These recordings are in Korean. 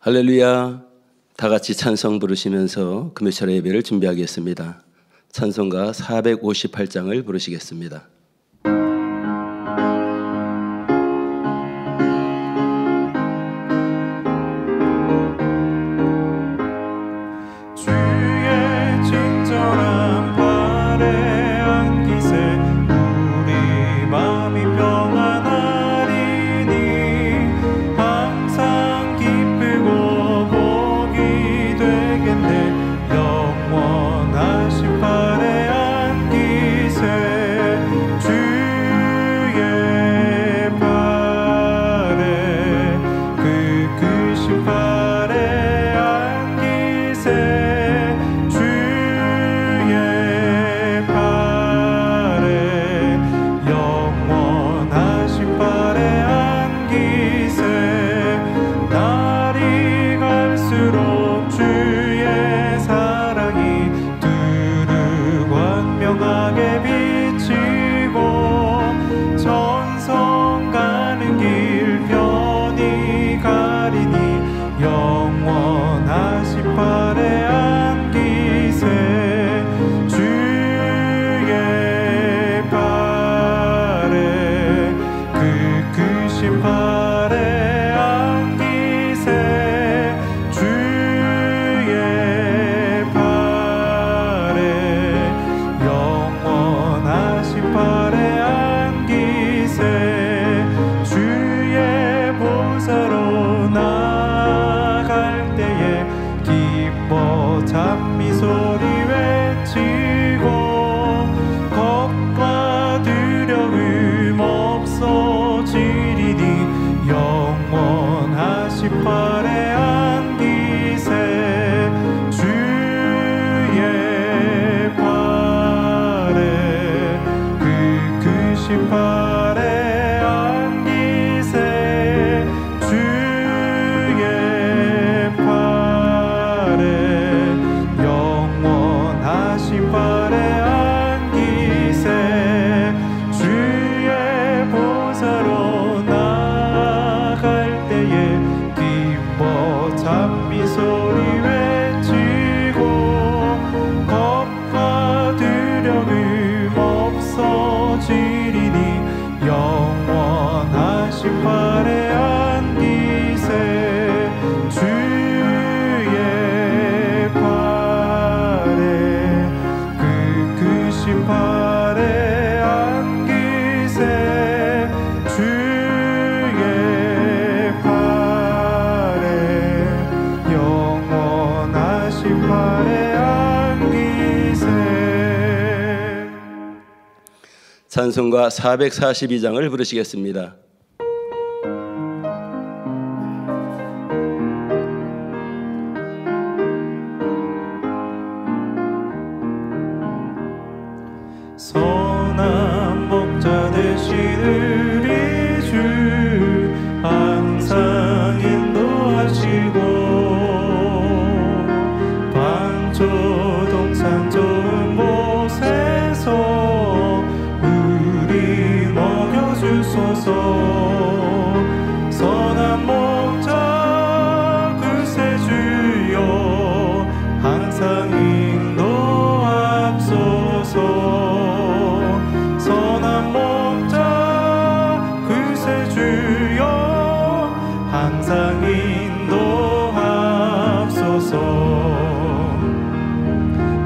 할렐루야. 다 같이 찬송 부르시면서 금요철 예배를 준비하겠습니다. 찬송가 458장을 부르시겠습니다. 찬송가 442장을 부르시겠습니다. 선한 목자 되시는 주 항상 인도하시고 반초동산 좋은 곳에서 선한 목자 그새 주여 항상 인도하소서. 선한 목자 그새 주여 항상 인도하소서.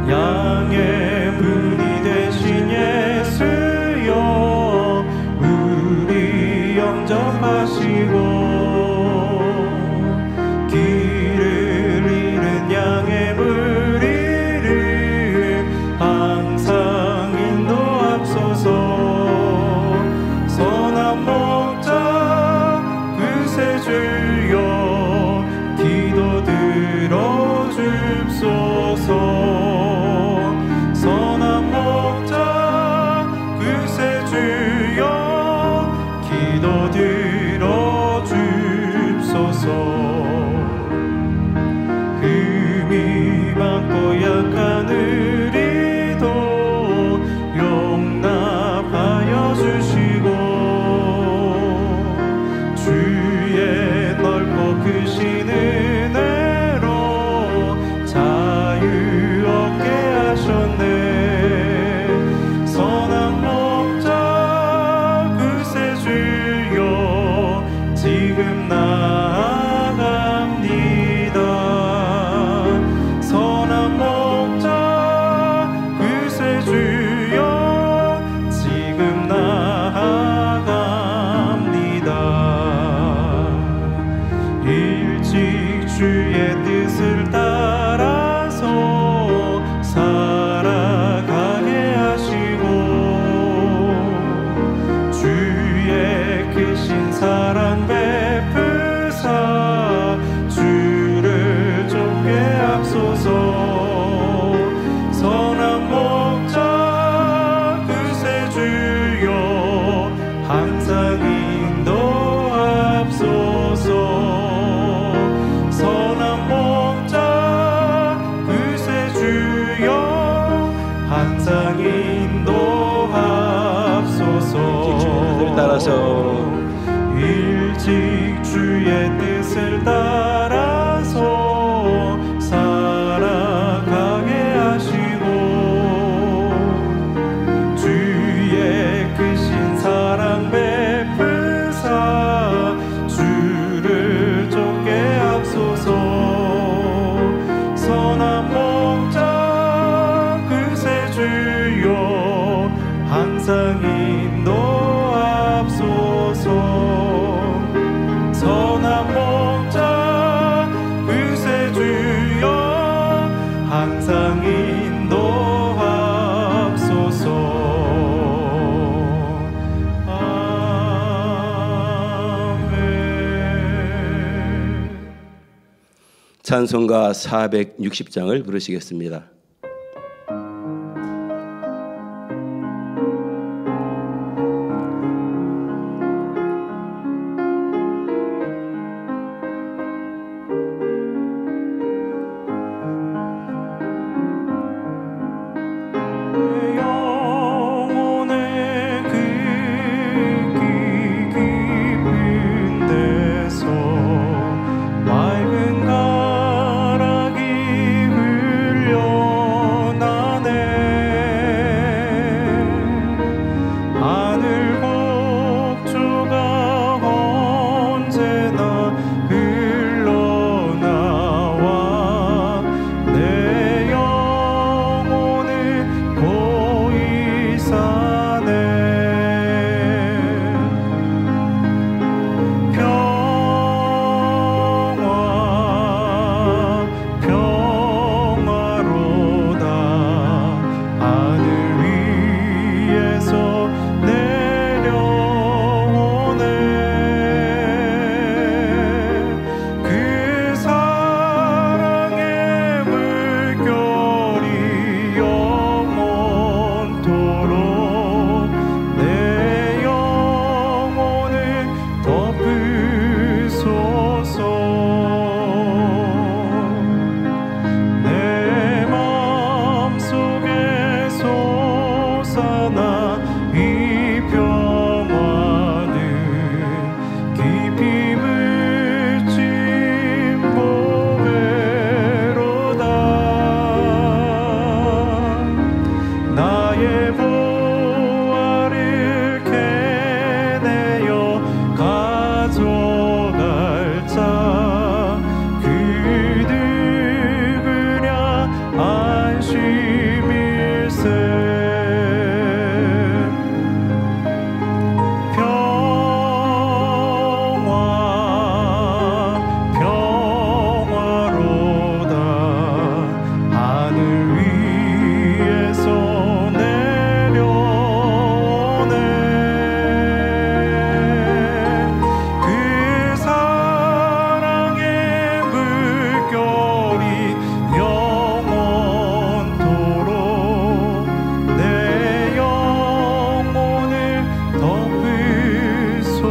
양의 분이 되신 예수여 영접하시고 길을 잃은 양의 무리를 항상 인도하소서. 선한 목자 그새 주여 기도 들어주옵소서. 선한 목자 그새 주여 기도 들어주옵소서. 일찍 주의 뜻을 따라서 살아가게 하시고 주의 크신 사랑 베푸사 주를 쫓게 앞서서 선한 목자 그새 주여 항상 인도하옵소서 선한 목자 그새 주여 항상 인도하옵소서 아멘. 찬송가 460장을 부르시겠습니다. 영혼의 그 깊은 데서 맑은 가락이 흘려나네 하늘 곡조가 언제나 흘러나와 내 영혼은 고이 사네 평화 평화로다 하늘 위에서 내려오네 그 사랑의 물결이 영원토록 내 영혼을 덮으소서 내 마음속에 솟아나 이 평화는 깊이 묻힌 보배로다 나의 보화를 캐내어 가져갈 자 그 누구랴 안심일세 평화 평화로다 하늘 위에서 내려오네 그 사랑의 물결이 영원토록 내 영혼을 덮으소서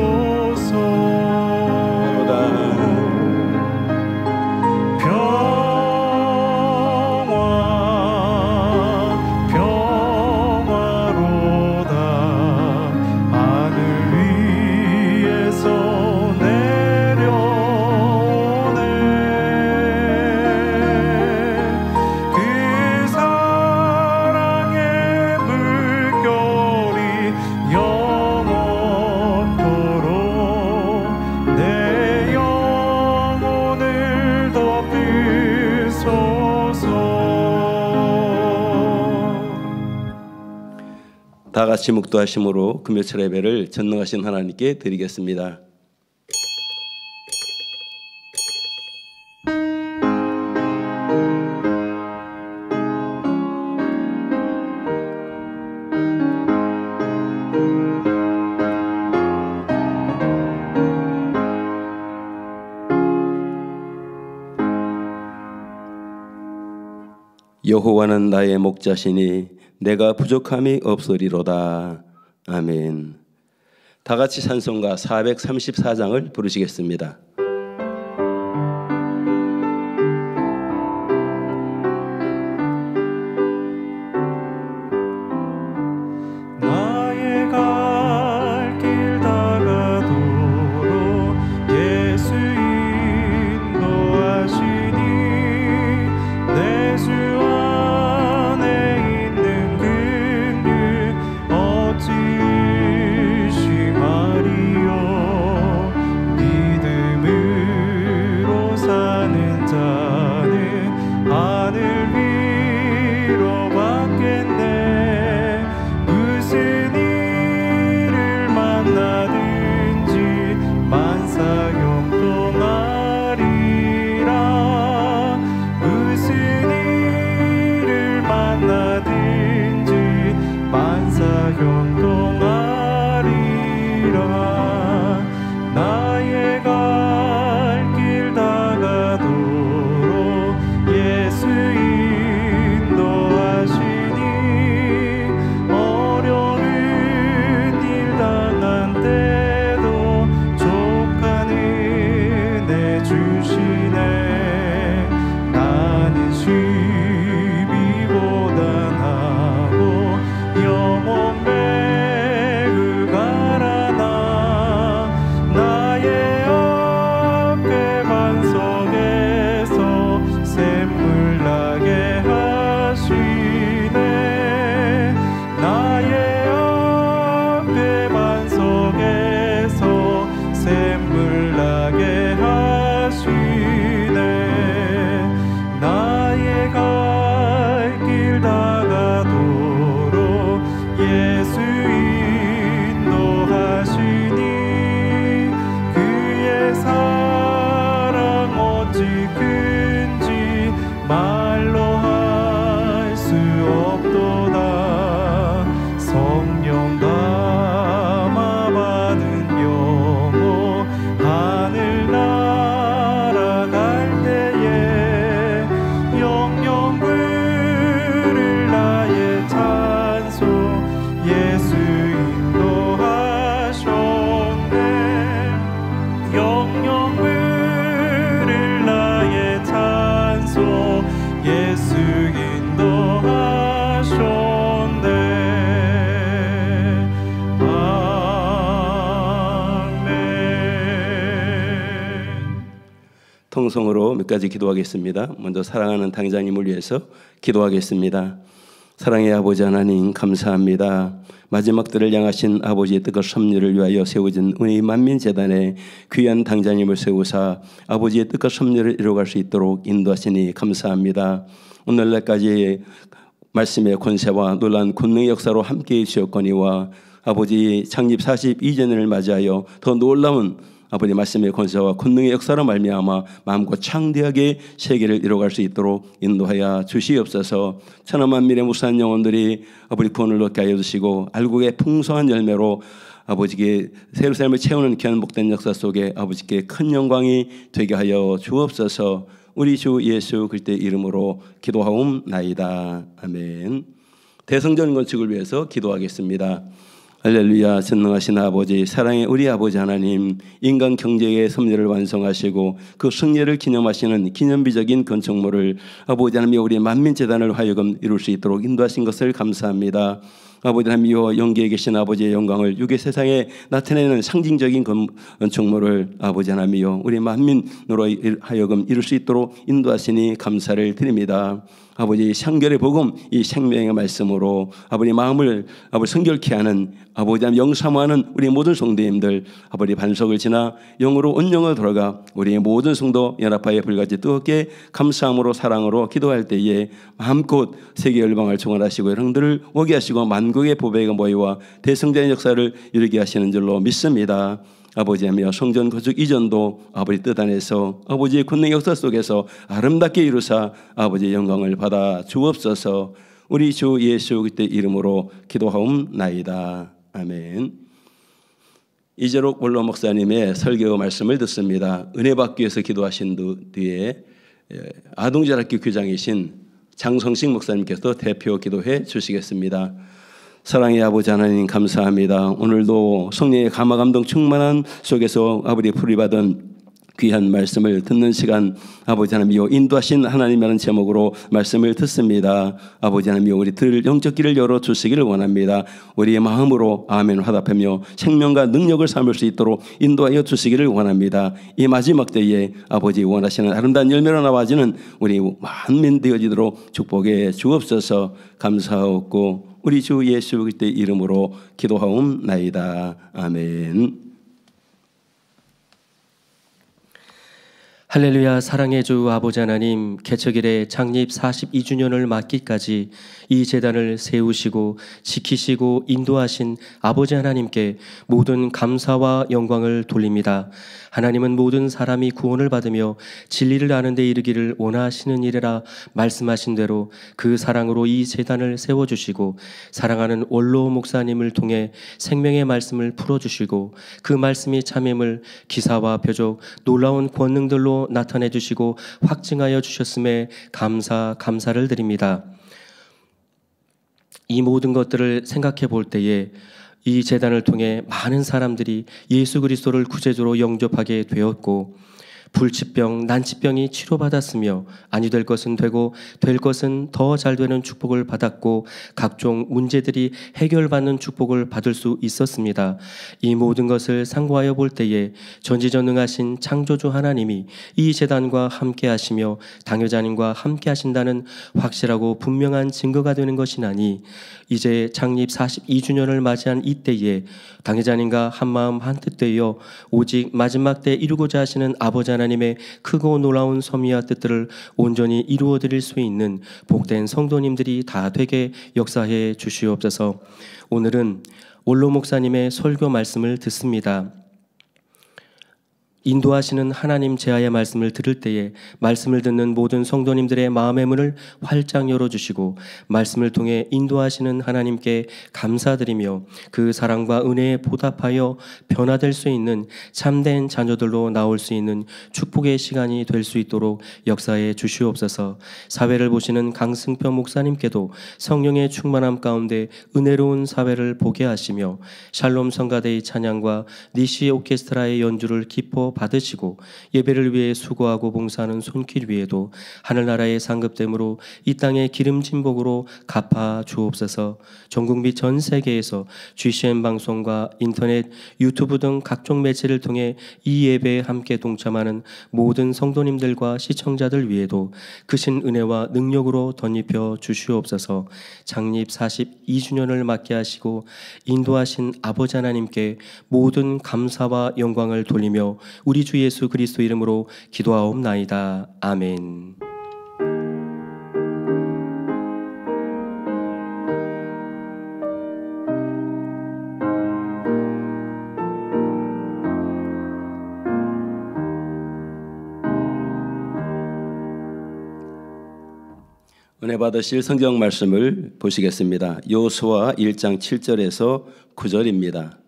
평화 평화로다 하늘 위에서 내려오네 그 사랑의 물결이 영원토록 내 영혼을 덮으소서 다 같이 묵도하심으로 금요철 예배를 전능하신 하나님께 드리겠습니다. 여호와는 나의 목자시니 내가 부족함이 없으리로다. 아멘. 다 같이 찬송가 434장을 부르시겠습니다. 나의 갈 길 다가도록 성령 부를 나의 찬송 예수 인도하셨네. 아멘. 통성으로 몇 가지 기도하겠습니다. 먼저 사랑하는 당자님을 위해서 기도하겠습니다. 사랑의 아버지 하나님 감사합니다. 마지막 때를 향하신 아버지의 뜻과 섭리를 위하여 세워진 우리 만민재단의 귀한 당자님을 세우사 아버지의 뜻과 섭리를 이루어갈 수 있도록 인도하시니 감사합니다. 오늘날까지 말씀의 권세와 놀라운 권능의 역사로 함께해 주셨거니와 아버지 창립 42주년을 맞이하여 더 놀라운 아버지 말씀의 권세와 권능의 역사로 말미암아 마음껏 창대하게 세계를 이뤄갈 수 있도록 인도하여 주시옵소서. 천하만민의 무수한 영혼들이 아버지 구원을 얻게 하여 주시고 알곡의 풍성한 열매로 아버지께 새로운 삶을 채우는 귀한 복된 역사 속에 아버지께 큰 영광이 되게 하여 주옵소서. 우리 주 예수 그리스도의 이름으로 기도하옵나이다. 아멘. 대성전 건축을 위해서 기도하겠습니다. 할렐루야. 전능하신 아버지, 사랑의 우리 아버지 하나님, 인간 경제의 섭리를 완성하시고 그 승리를 기념하시는 기념비적인 건축물을 아버지 하나님 우리 만민재단을 하여금 이룰 수 있도록 인도하신 것을 감사합니다. 아버지 하나님이여 영계에 계신 아버지의 영광을 육의 세상에 나타내는 상징적인 건축물을 아버지 하나님이여 우리 만민으로 하여금 이룰 수 있도록 인도하시니 감사를 드립니다. 아버지 향결의 복음 이 생명의 말씀으로 아버지 마음을 아버지 성결케 하는 아버지 하나님 영사모하는 우리 모든 성도님들 아버지 반석을 지나 영으로 온영을 돌아가 우리의 모든 성도 연합하여 불같이 뜨겁게 감사함으로 사랑으로 기도할 때에 마음껏 세계 열방을 총괄하시고 여러분들을 오게 하시고 만국의 보배가 모여와 대성전의 역사를 이루게 하시는 줄로 믿습니다. 아버지 하며 성전 건축 이전도 아버지 뜻 안에서 아버지의 권능 역사 속에서 아름답게 이루사 아버지의 영광을 받아 주옵소서. 우리 주 예수 그리스도의 이름으로 기도하옵나이다. 아멘. 이재록 원로 목사님의 설교 말씀을 듣습니다. 은혜 받기 위해서 기도하신 뒤에 아동자락교 교장이신 장성식 목사님께서 대표 기도해 주시겠습니다. 사랑의 아버지 하나님 감사합니다. 오늘도 성령의 감화 감동 충만한 속에서 아버지 풀이받은 귀한 말씀을 듣는 시간 아버지 하나님이여 인도하신 하나님이라는 제목으로 말씀을 듣습니다. 아버지 하나님이여 우리 들 영적 길을 열어주시기를 원합니다. 우리의 마음으로 아멘 화답하며 생명과 능력을 삼을 수 있도록 인도하여 주시기를 원합니다. 이 마지막 때에 아버지 원하시는 아름다운 열매로 나와지는 우리 만민 되어지도록 축복해 주옵소서. 감사하옵고 우리 주 예수 그리스도의 이름으로 기도하옵나이다. 아멘. 할렐루야. 사랑의 주 아버지 하나님, 개척일에 창립 42주년을 맞기까지 이 재단을 세우시고 지키시고 인도하신 아버지 하나님께 모든 감사와 영광을 돌립니다. 하나님은 모든 사람이 구원을 받으며 진리를 아는 데 이르기를 원하시는 이래라 말씀하신 대로 그 사랑으로 이 재단을 세워주시고 사랑하는 원로 목사님을 통해 생명의 말씀을 풀어주시고 그 말씀이 참임을 기사와 표적 놀라운 권능들로 나타내 주시고 확증하여 주셨음에 감사를 드립니다. 이 모든 것들을 생각해 볼 때에 이 재단을 통해 많은 사람들이 예수 그리스도를 구세주로 영접하게 되었고 불치병, 난치병이 치료받았으며 아니 될 것은 되고 될 것은 더 잘 되는 축복을 받았고 각종 문제들이 해결받는 축복을 받을 수 있었습니다. 이 모든 것을 상고하여 볼 때에 전지전능하신 창조주 하나님이 이 재단과 함께 하시며 당회자님과 함께 하신다는 확실하고 분명한 증거가 되는 것이나니 이제 창립 42주년을 맞이한 이때에 당회자님과 한마음 한뜻 되어 오직 마지막 때 이루고자 하시는 아버지 하나님의 크고 놀라운 섭리와 뜻들을 온전히 이루어 드릴 수 있는 복된 성도님들이 다 되게 역사해 주시옵소서. 오늘은 원로 목사님의 설교 말씀을 듣습니다. 인도하시는 하나님 제아의 말씀을 들을 때에 말씀을 듣는 모든 성도님들의 마음의 문을 활짝 열어주시고 말씀을 통해 인도하시는 하나님께 감사드리며 그 사랑과 은혜에 보답하여 변화될 수 있는 참된 자녀들로 나올 수 있는 축복의 시간이 될 수 있도록 역사해 주시옵소서. 사회를 보시는 강승표 목사님께도 성령의 충만함 가운데 은혜로운 사회를 보게 하시며 샬롬 성가대의 찬양과 니시 오케스트라의 연주를 기뻐 기쁨으로 받으시고 예배를 위해 수고하고 봉사하는 손길 위에도 하늘나라의 상급됨으로 이 땅의 기름진 복으로 갚아 주옵소서. 전국 및 전 세계에서 GCN 방송과 인터넷, 유튜브 등 각종 매체를 통해 이 예배에 함께 동참하는 모든 성도님들과 시청자들 위에도 크신 은혜와 능력으로 덧입혀 주시옵소서. 창립 42주년을 맞게 하시고 인도하신 아버지 하나님께 모든 감사와 영광을 돌리며 우리 주 예수 그리스도 이름으로 기도하옵나이다. 아멘. 은혜 받으실 성경 말씀을 보시겠습니다. 여호수아 1장 7절에서 9절입니다.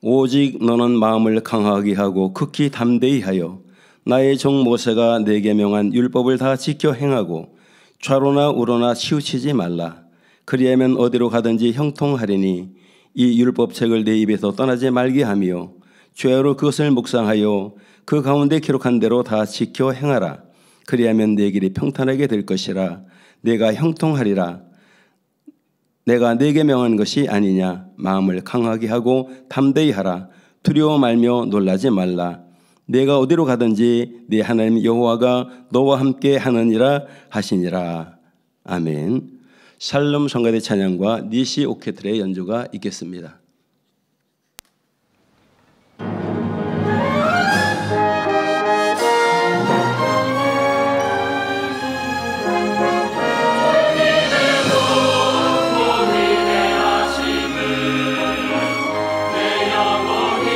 오직 너는 마음을 강하게 하고 극히 담대히 하여 나의 종 모세가 내게 명한 율법을 다 지켜 행하고 좌로나 우로나 치우치지 말라. 그리하면 어디로 가든지 형통하리니 이 율법책을 내 입에서 떠나지 말게 하며 죄로 그것을 묵상하여 그 가운데 기록한 대로 다 지켜 행하라. 그리하면 내 길이 평탄하게 될 것이라. 내가 형통하리라. 내가 네게 명한 것이 아니냐. 마음을 강하게 하고 담대히 하라. 두려워 말며 놀라지 말라. 내가 어디로 가든지 네 하나님 여호와가 너와 함께 하느니라 하시니라. 아멘. 샬롬 성가대 찬양과 니시 오케트레의 연주가 있겠습니다. 내 영혼이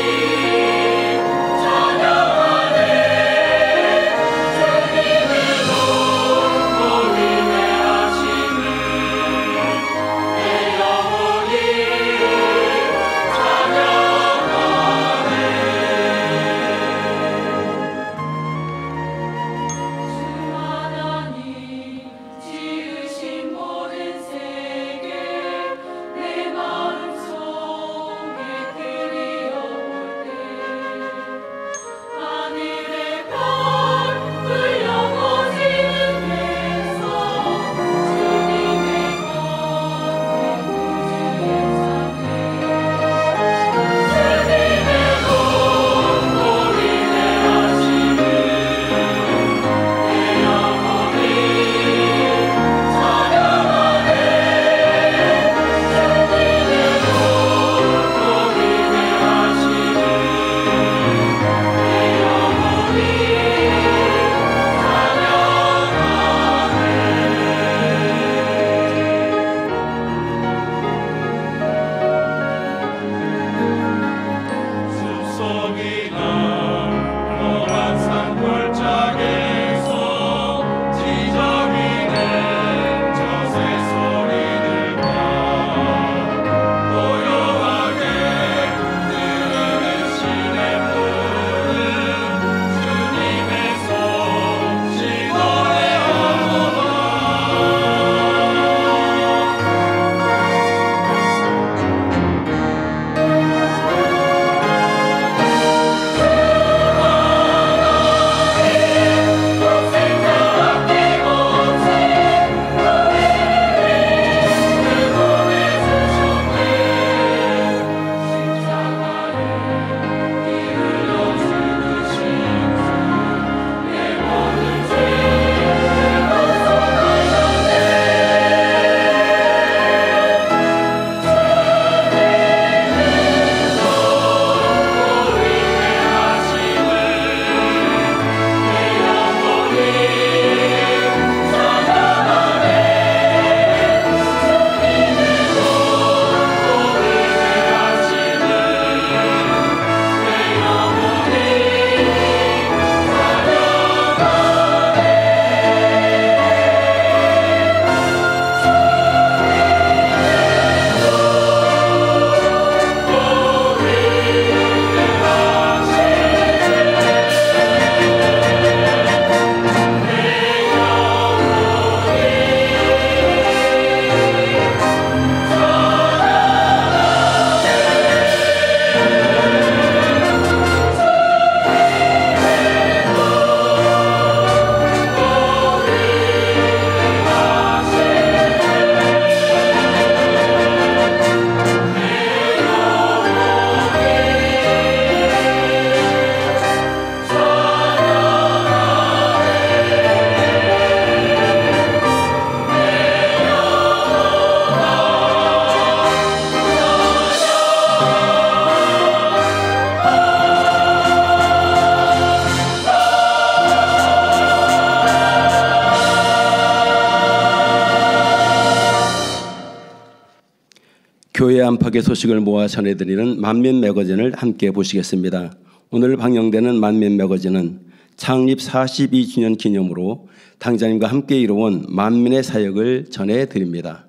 구약의 소식을 모아 전해드리는 만민 매거진을 함께 보시겠습니다. 오늘 방영되는 만민 매거진은 창립 42주년 기념으로 당자님과 함께 이루어온 만민의 사역을 전해드립니다.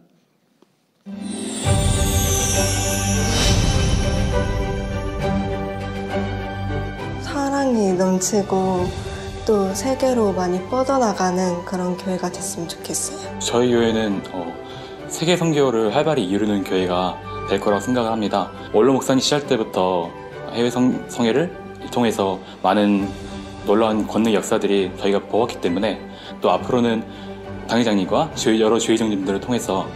사랑이 넘치고 또 세계로 많이 뻗어나가는 그런 교회가 됐으면 좋겠어요. 저희 교회는 세계 선교를 활발히 이루는 교회가 될 거라고 생각을 합니다. 원로 목사님 시절 때부터 해외 성회를 통해서 많은 놀라운 권능 역사들이 저희가 보았기 때문에 또 앞으로는 당회장님과 여러 주의장님들을 통해서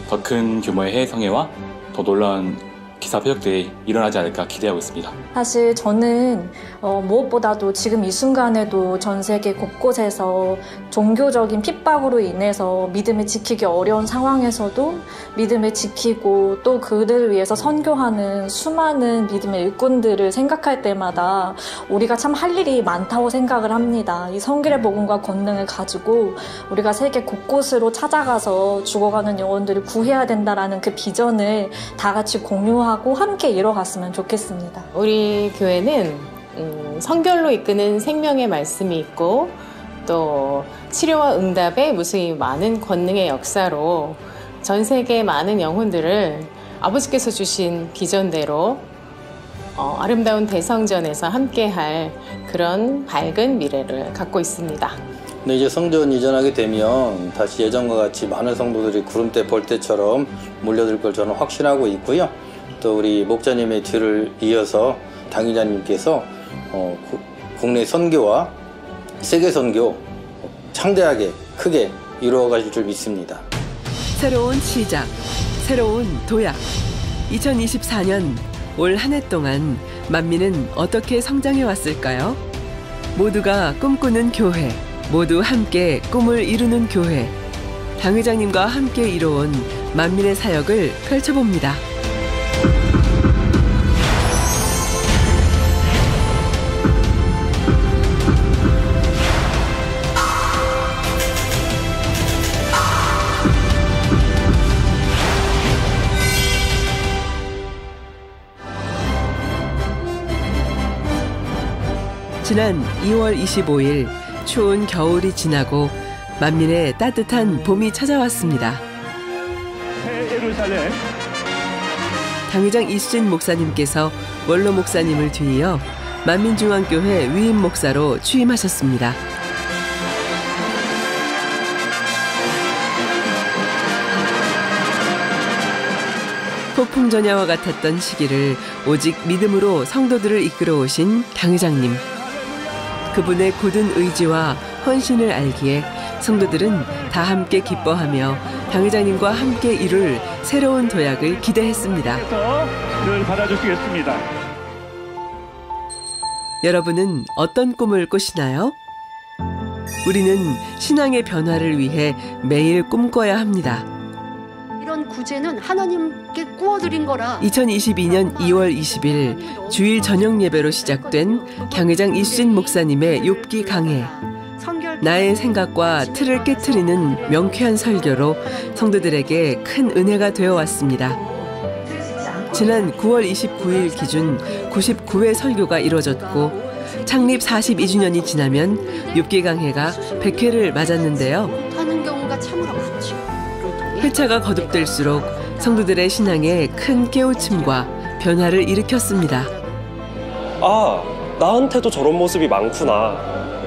더 큰 규모의 해외 성회와 더 놀라운 기사 표적들이 일어나지 않을까 기대하고 있습니다. 사실 저는 무엇보다도 지금 이 순간에도 전 세계 곳곳에서 종교적인 핍박으로 인해서 믿음을 지키기 어려운 상황에서도 믿음을 지키고 또 그들을 위해서 선교하는 수많은 믿음의 일꾼들을 생각할 때마다 우리가 참 할 일이 많다고 생각을 합니다. 이 성결의 복음과 권능을 가지고 우리가 세계 곳곳으로 찾아가서 죽어가는 영혼들을 구해야 된다라는 그 비전을 다 같이 공유하고 함께 이뤄갔으면 좋겠습니다. 우리 교회는 성결로 이끄는 생명의 말씀이 있고 또 치료와 응답의 무수히 많은 권능의 역사로 전 세계 많은 영혼들을 아버지께서 주신 비전대로 아름다운 대성전에서 함께할 그런 밝은 미래를 갖고 있습니다. 근데 이제 성전 이전하게 되면 다시 예전과 같이 많은 성도들이 구름대 벌떼처럼 몰려들 걸 저는 확신하고 있고요. 또 우리 목자님의 뒤를 이어서 당회장님께서 국내 선교와 세계 선교 창대하게 크게 이루어 가실 줄 믿습니다. 새로운 시작, 새로운 도약. 2024년 올 한 해 동안 만민은 어떻게 성장해 왔을까요? 모두가 꿈꾸는 교회, 모두 함께 꿈을 이루는 교회. 당회장님과 함께 이뤄온 만민의 사역을 펼쳐봅니다. 지난 2월 25일 추운 겨울이 지나고 만민의 따뜻한 봄이 찾아왔습니다. 새 예루살렘 당회장 이수진 목사님께서 원로 목사님을 뒤이어 만민중앙교회 위임 목사로 취임하셨습니다. 폭풍전야와 같았던 시기를 오직 믿음으로 성도들을 이끌어 오신 당회장님. 그분의 굳은 의지와 헌신을 알기에 성도들은 다 함께 기뻐하며 당회장님과 함께 이룰 새로운 도약을 기대했습니다. 늘 받아주시겠습니다. 여러분은 어떤 꿈을 꾸시나요? 우리는 신앙의 변화를 위해 매일 꿈꿔야 합니다. 이런 구제는 하나님께 구워드린 거라. 2022년 2월 20일 주일 저녁 예배로 시작된 당회장 이수진 목사님의 욥기 강해. 나의 생각과 틀을 깨트리는 명쾌한 설교로 성도들에게 큰 은혜가 되어 왔습니다. 지난 9월 29일 기준 99회 설교가 이뤄졌고 창립 42주년이 지나면 욥기 강해가 100회를 맞았는데요. 하는 경우가 참으로 많죠. 회차가 거듭될수록 성도들의 신앙에 큰 깨우침과 변화를 일으켰습니다. 아, 나한테도 저런 모습이 많구나.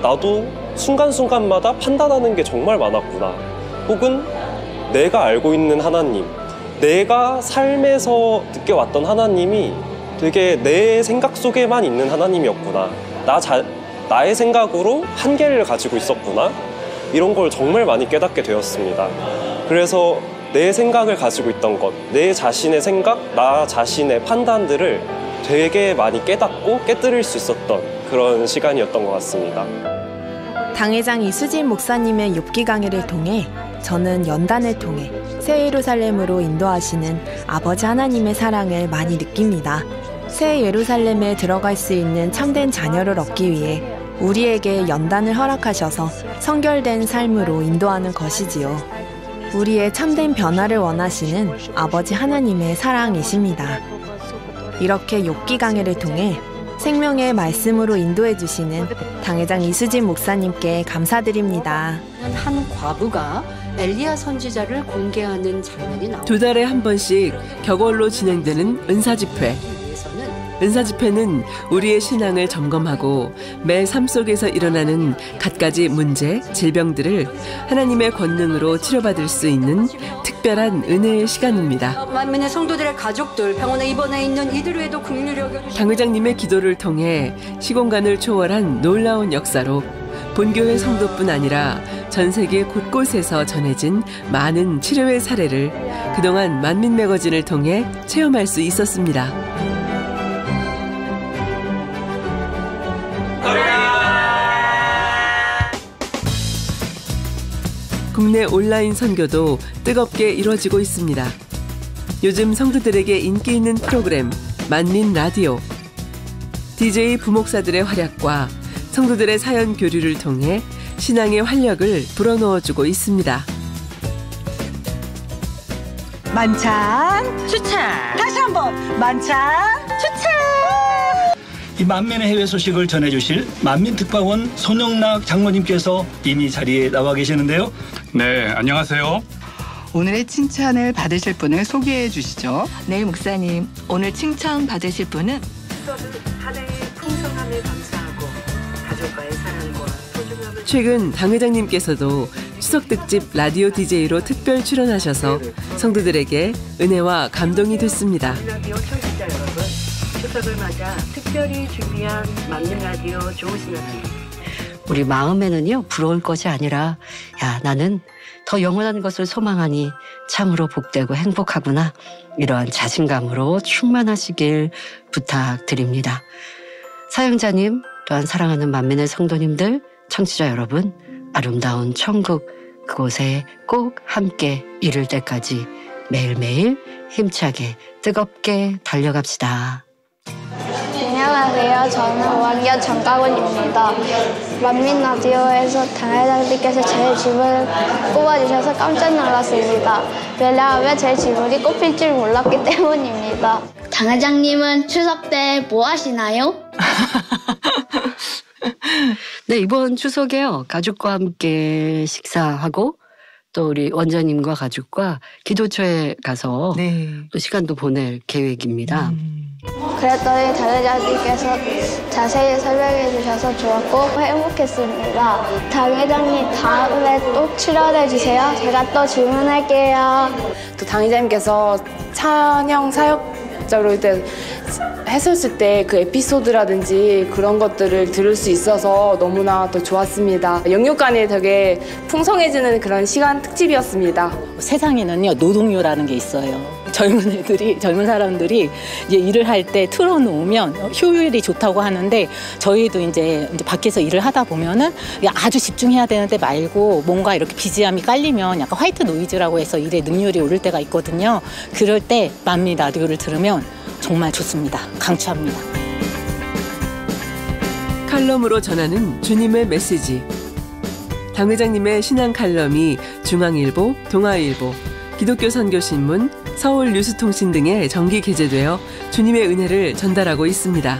나도 순간순간마다 판단하는 게 정말 많았구나. 혹은 내가 알고 있는 하나님, 내가 삶에서 느껴왔던 하나님이 되게 내 생각 속에만 있는 하나님이었구나. 나의 생각으로 한계를 가지고 있었구나. 이런 걸 정말 많이 깨닫게 되었습니다. 그래서 내 생각을 가지고 있던 것, 내 자신의 생각, 나 자신의 판단들을 되게 많이 깨닫고 깨뜨릴 수 있었던 그런 시간이었던 것 같습니다. 당회장 이수진 목사님의 욥기 강해를 통해 저는 연단을 통해 새 예루살렘으로 인도하시는 아버지 하나님의 사랑을 많이 느낍니다. 새 예루살렘에 들어갈 수 있는 참된 자녀를 얻기 위해 우리에게 연단을 허락하셔서 성결된 삶으로 인도하는 것이지요. 우리의 참된 변화를 원하시는 아버지 하나님의 사랑이십니다. 이렇게 욥기 강해를 통해 생명의 말씀으로 인도해 주시는 당회장 이수진 목사님께 감사드립니다. 한 과부가 엘리야 선지자를 공개하는 장면이 나옵니다. 2달에 한 번씩 격월로 진행되는 은사집회. 은사집회는 우리의 신앙을 점검하고 매 삶 속에서 일어나는 갖가지 문제, 질병들을 하나님의 권능으로 치료받을 수 있는 특별한 은혜의 시간입니다. 만민의 성도들의 가족들, 병원에 입원해 있는 이들 외에도 긍휼히 여겨주시고 당회장님의 기도를 통해 시공간을 초월한 놀라운 역사로 본교회 성도뿐 아니라 전 세계 곳곳에서 전해진 많은 치료의 사례를 그동안 만민 매거진을 통해 체험할 수 있었습니다. 국내 온라인 선교도 뜨겁게 이루어지고 있습니다. 요즘 성도들에게 인기 있는 프로그램 만민 라디오. DJ 부목사들의 활약과 성도들의 사연 교류를 통해 신앙의 활력을 불어넣어주고 있습니다. 만찬 추천! 다시 한번 만찬 추천! 이 만민의 해외 소식을 전해주실 만민특파원 손영락 장로님께서 이미 자리에 나와 계시는데요. 네, 안녕하세요. 오늘의 칭찬을 받으실 분을 소개해 주시죠. 네, 목사님. 오늘 칭찬 받으실 분은 하나의 풍성함을 감사하고 가족과의 사랑과 소중함을 최근 당회장님께서도 추석 특집 라디오 DJ로 특별 출연하셔서 성도들에게 은혜와 감동이 됐습니다. 라디오 청취자 여러분, 추석을 맞아 특별히 준비한 만민 라디오 좋으시나요? 우리 마음에는요, 부러울 것이 아니라 야, 나는 더 영원한 것을 소망하니 참으로 복되고 행복하구나, 이러한 자신감으로 충만하시길 부탁드립니다. 사역자님, 또한 사랑하는 만민의 성도님들, 청취자 여러분, 아름다운 천국 그곳에 꼭 함께 이룰 때까지 매일매일 힘차게 뜨겁게 달려갑시다. 안녕하세요. 저는 5학년 정가원입니다. 만민 라디오에서 당회장님께서 제 집을 꼽아주셔서 깜짝 놀랐습니다. 왜냐하면 제 지문이 꼽힐 줄 몰랐기 때문입니다. 당회장님은 추석 때 뭐 하시나요? 네, 이번 추석에요, 가족과 함께 식사하고 또 우리 원장님과 가족과 기도처에 가서 또 시간도 보낼 계획입니다. 그랬더니 당회장님께서 자세히 설명해 주셔서 좋았고 행복했습니다. 당회장님 다음에 또 출연해 주세요. 제가 또 질문할게요. 또 당회장님께서 찬양 사역자로 했었을 때 그 에피소드라든지 그런 것들을 들을 수 있어서 너무나 또 좋았습니다. 영육간에 되게 풍성해지는 그런 시간 특집이었습니다. 세상에는요, 노동요라는 게 있어요. 젊은 사람들이 이제 일을 할 때 틀어놓으면 효율이 좋다고 하는데, 저희도 이제 밖에서 일을 하다 보면은 아주 집중해야 되는데 말고 뭔가 이렇게 BGM이 깔리면 약간 화이트 노이즈라고 해서 일의 능률이 오를 때가 있거든요. 그럴 때 만민 라디오를 들으면 정말 좋습니다. 강추합니다. 칼럼으로 전하는 주님의 메시지. 당회장님의 신앙 칼럼이 중앙일보, 동아일보, 기독교 선교신문, 서울뉴스통신 등에 정기 게재되어 주님의 은혜를 전달하고 있습니다.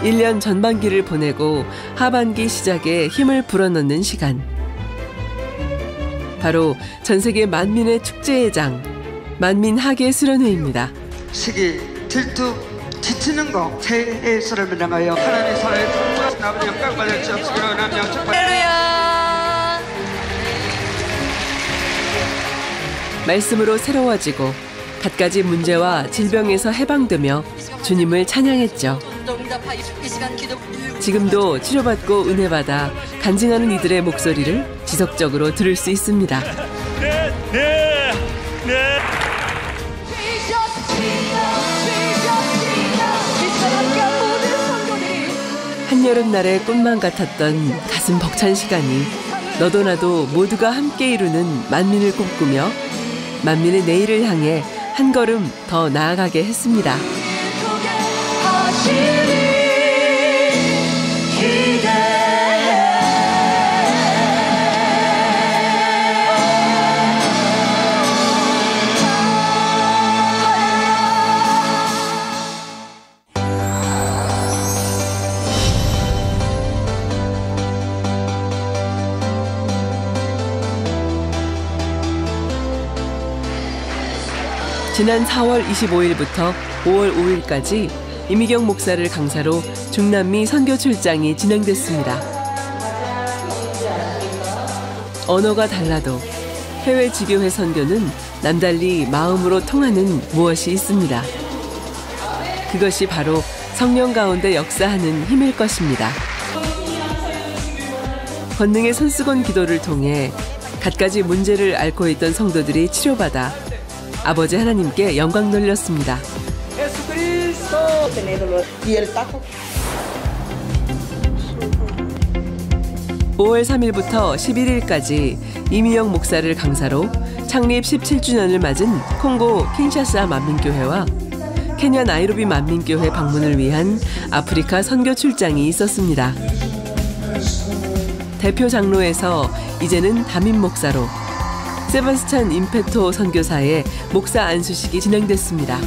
(1년) 전반기를 보내고 하반기 시작에 힘을 불어넣는 시간. 바로 전세계 만민의 축제의 장, 만민학예 수련회입니다. 시기, 질투, 지치는 것, 제 사람을 향하여 하나님의 사랑에 풍부하신 아버지 영광 받을 수 없으기로 원하며 할렐루야. 말씀으로 새로워지고 갖가지 문제와 질병에서 해방되며 주님을 찬양했죠. 지금도 치료받고 은혜받아 간증하는 이들의 목소리를 지속적으로 들을 수 있습니다. 한여름날의 꽃만 같았던 가슴 벅찬 시간이 너도 나도 모두가 함께 이루는 만민을 꿈꾸며 만민의 내일을 향해 한 걸음 더 나아가게 했습니다. 기대 지난 4월 25일부터 5월 5일까지 이미경 목사를 강사로 중남미 선교 출장이 진행됐습니다. 언어가 달라도 해외 지교회 선교는 남달리 마음으로 통하는 무엇이 있습니다. 그것이 바로 성령 가운데 역사하는 힘일 것입니다. 권능의 손수건 기도를 통해 갖가지 문제를 앓고 있던 성도들이 치료받아 아버지 하나님께 영광 돌렸습니다. 5월 3일부터 11일까지 이미영 목사를 강사로 창립 17주년을 맞은 콩고 킨샤사 만민교회와 케냐 나이로비 만민교회 방문을 위한 아프리카 선교 출장이 있었습니다. 대표 장로에서 이제는 담임 목사로 세바스찬 임페토 선교사의 목사 안수식이 진행됐습니다.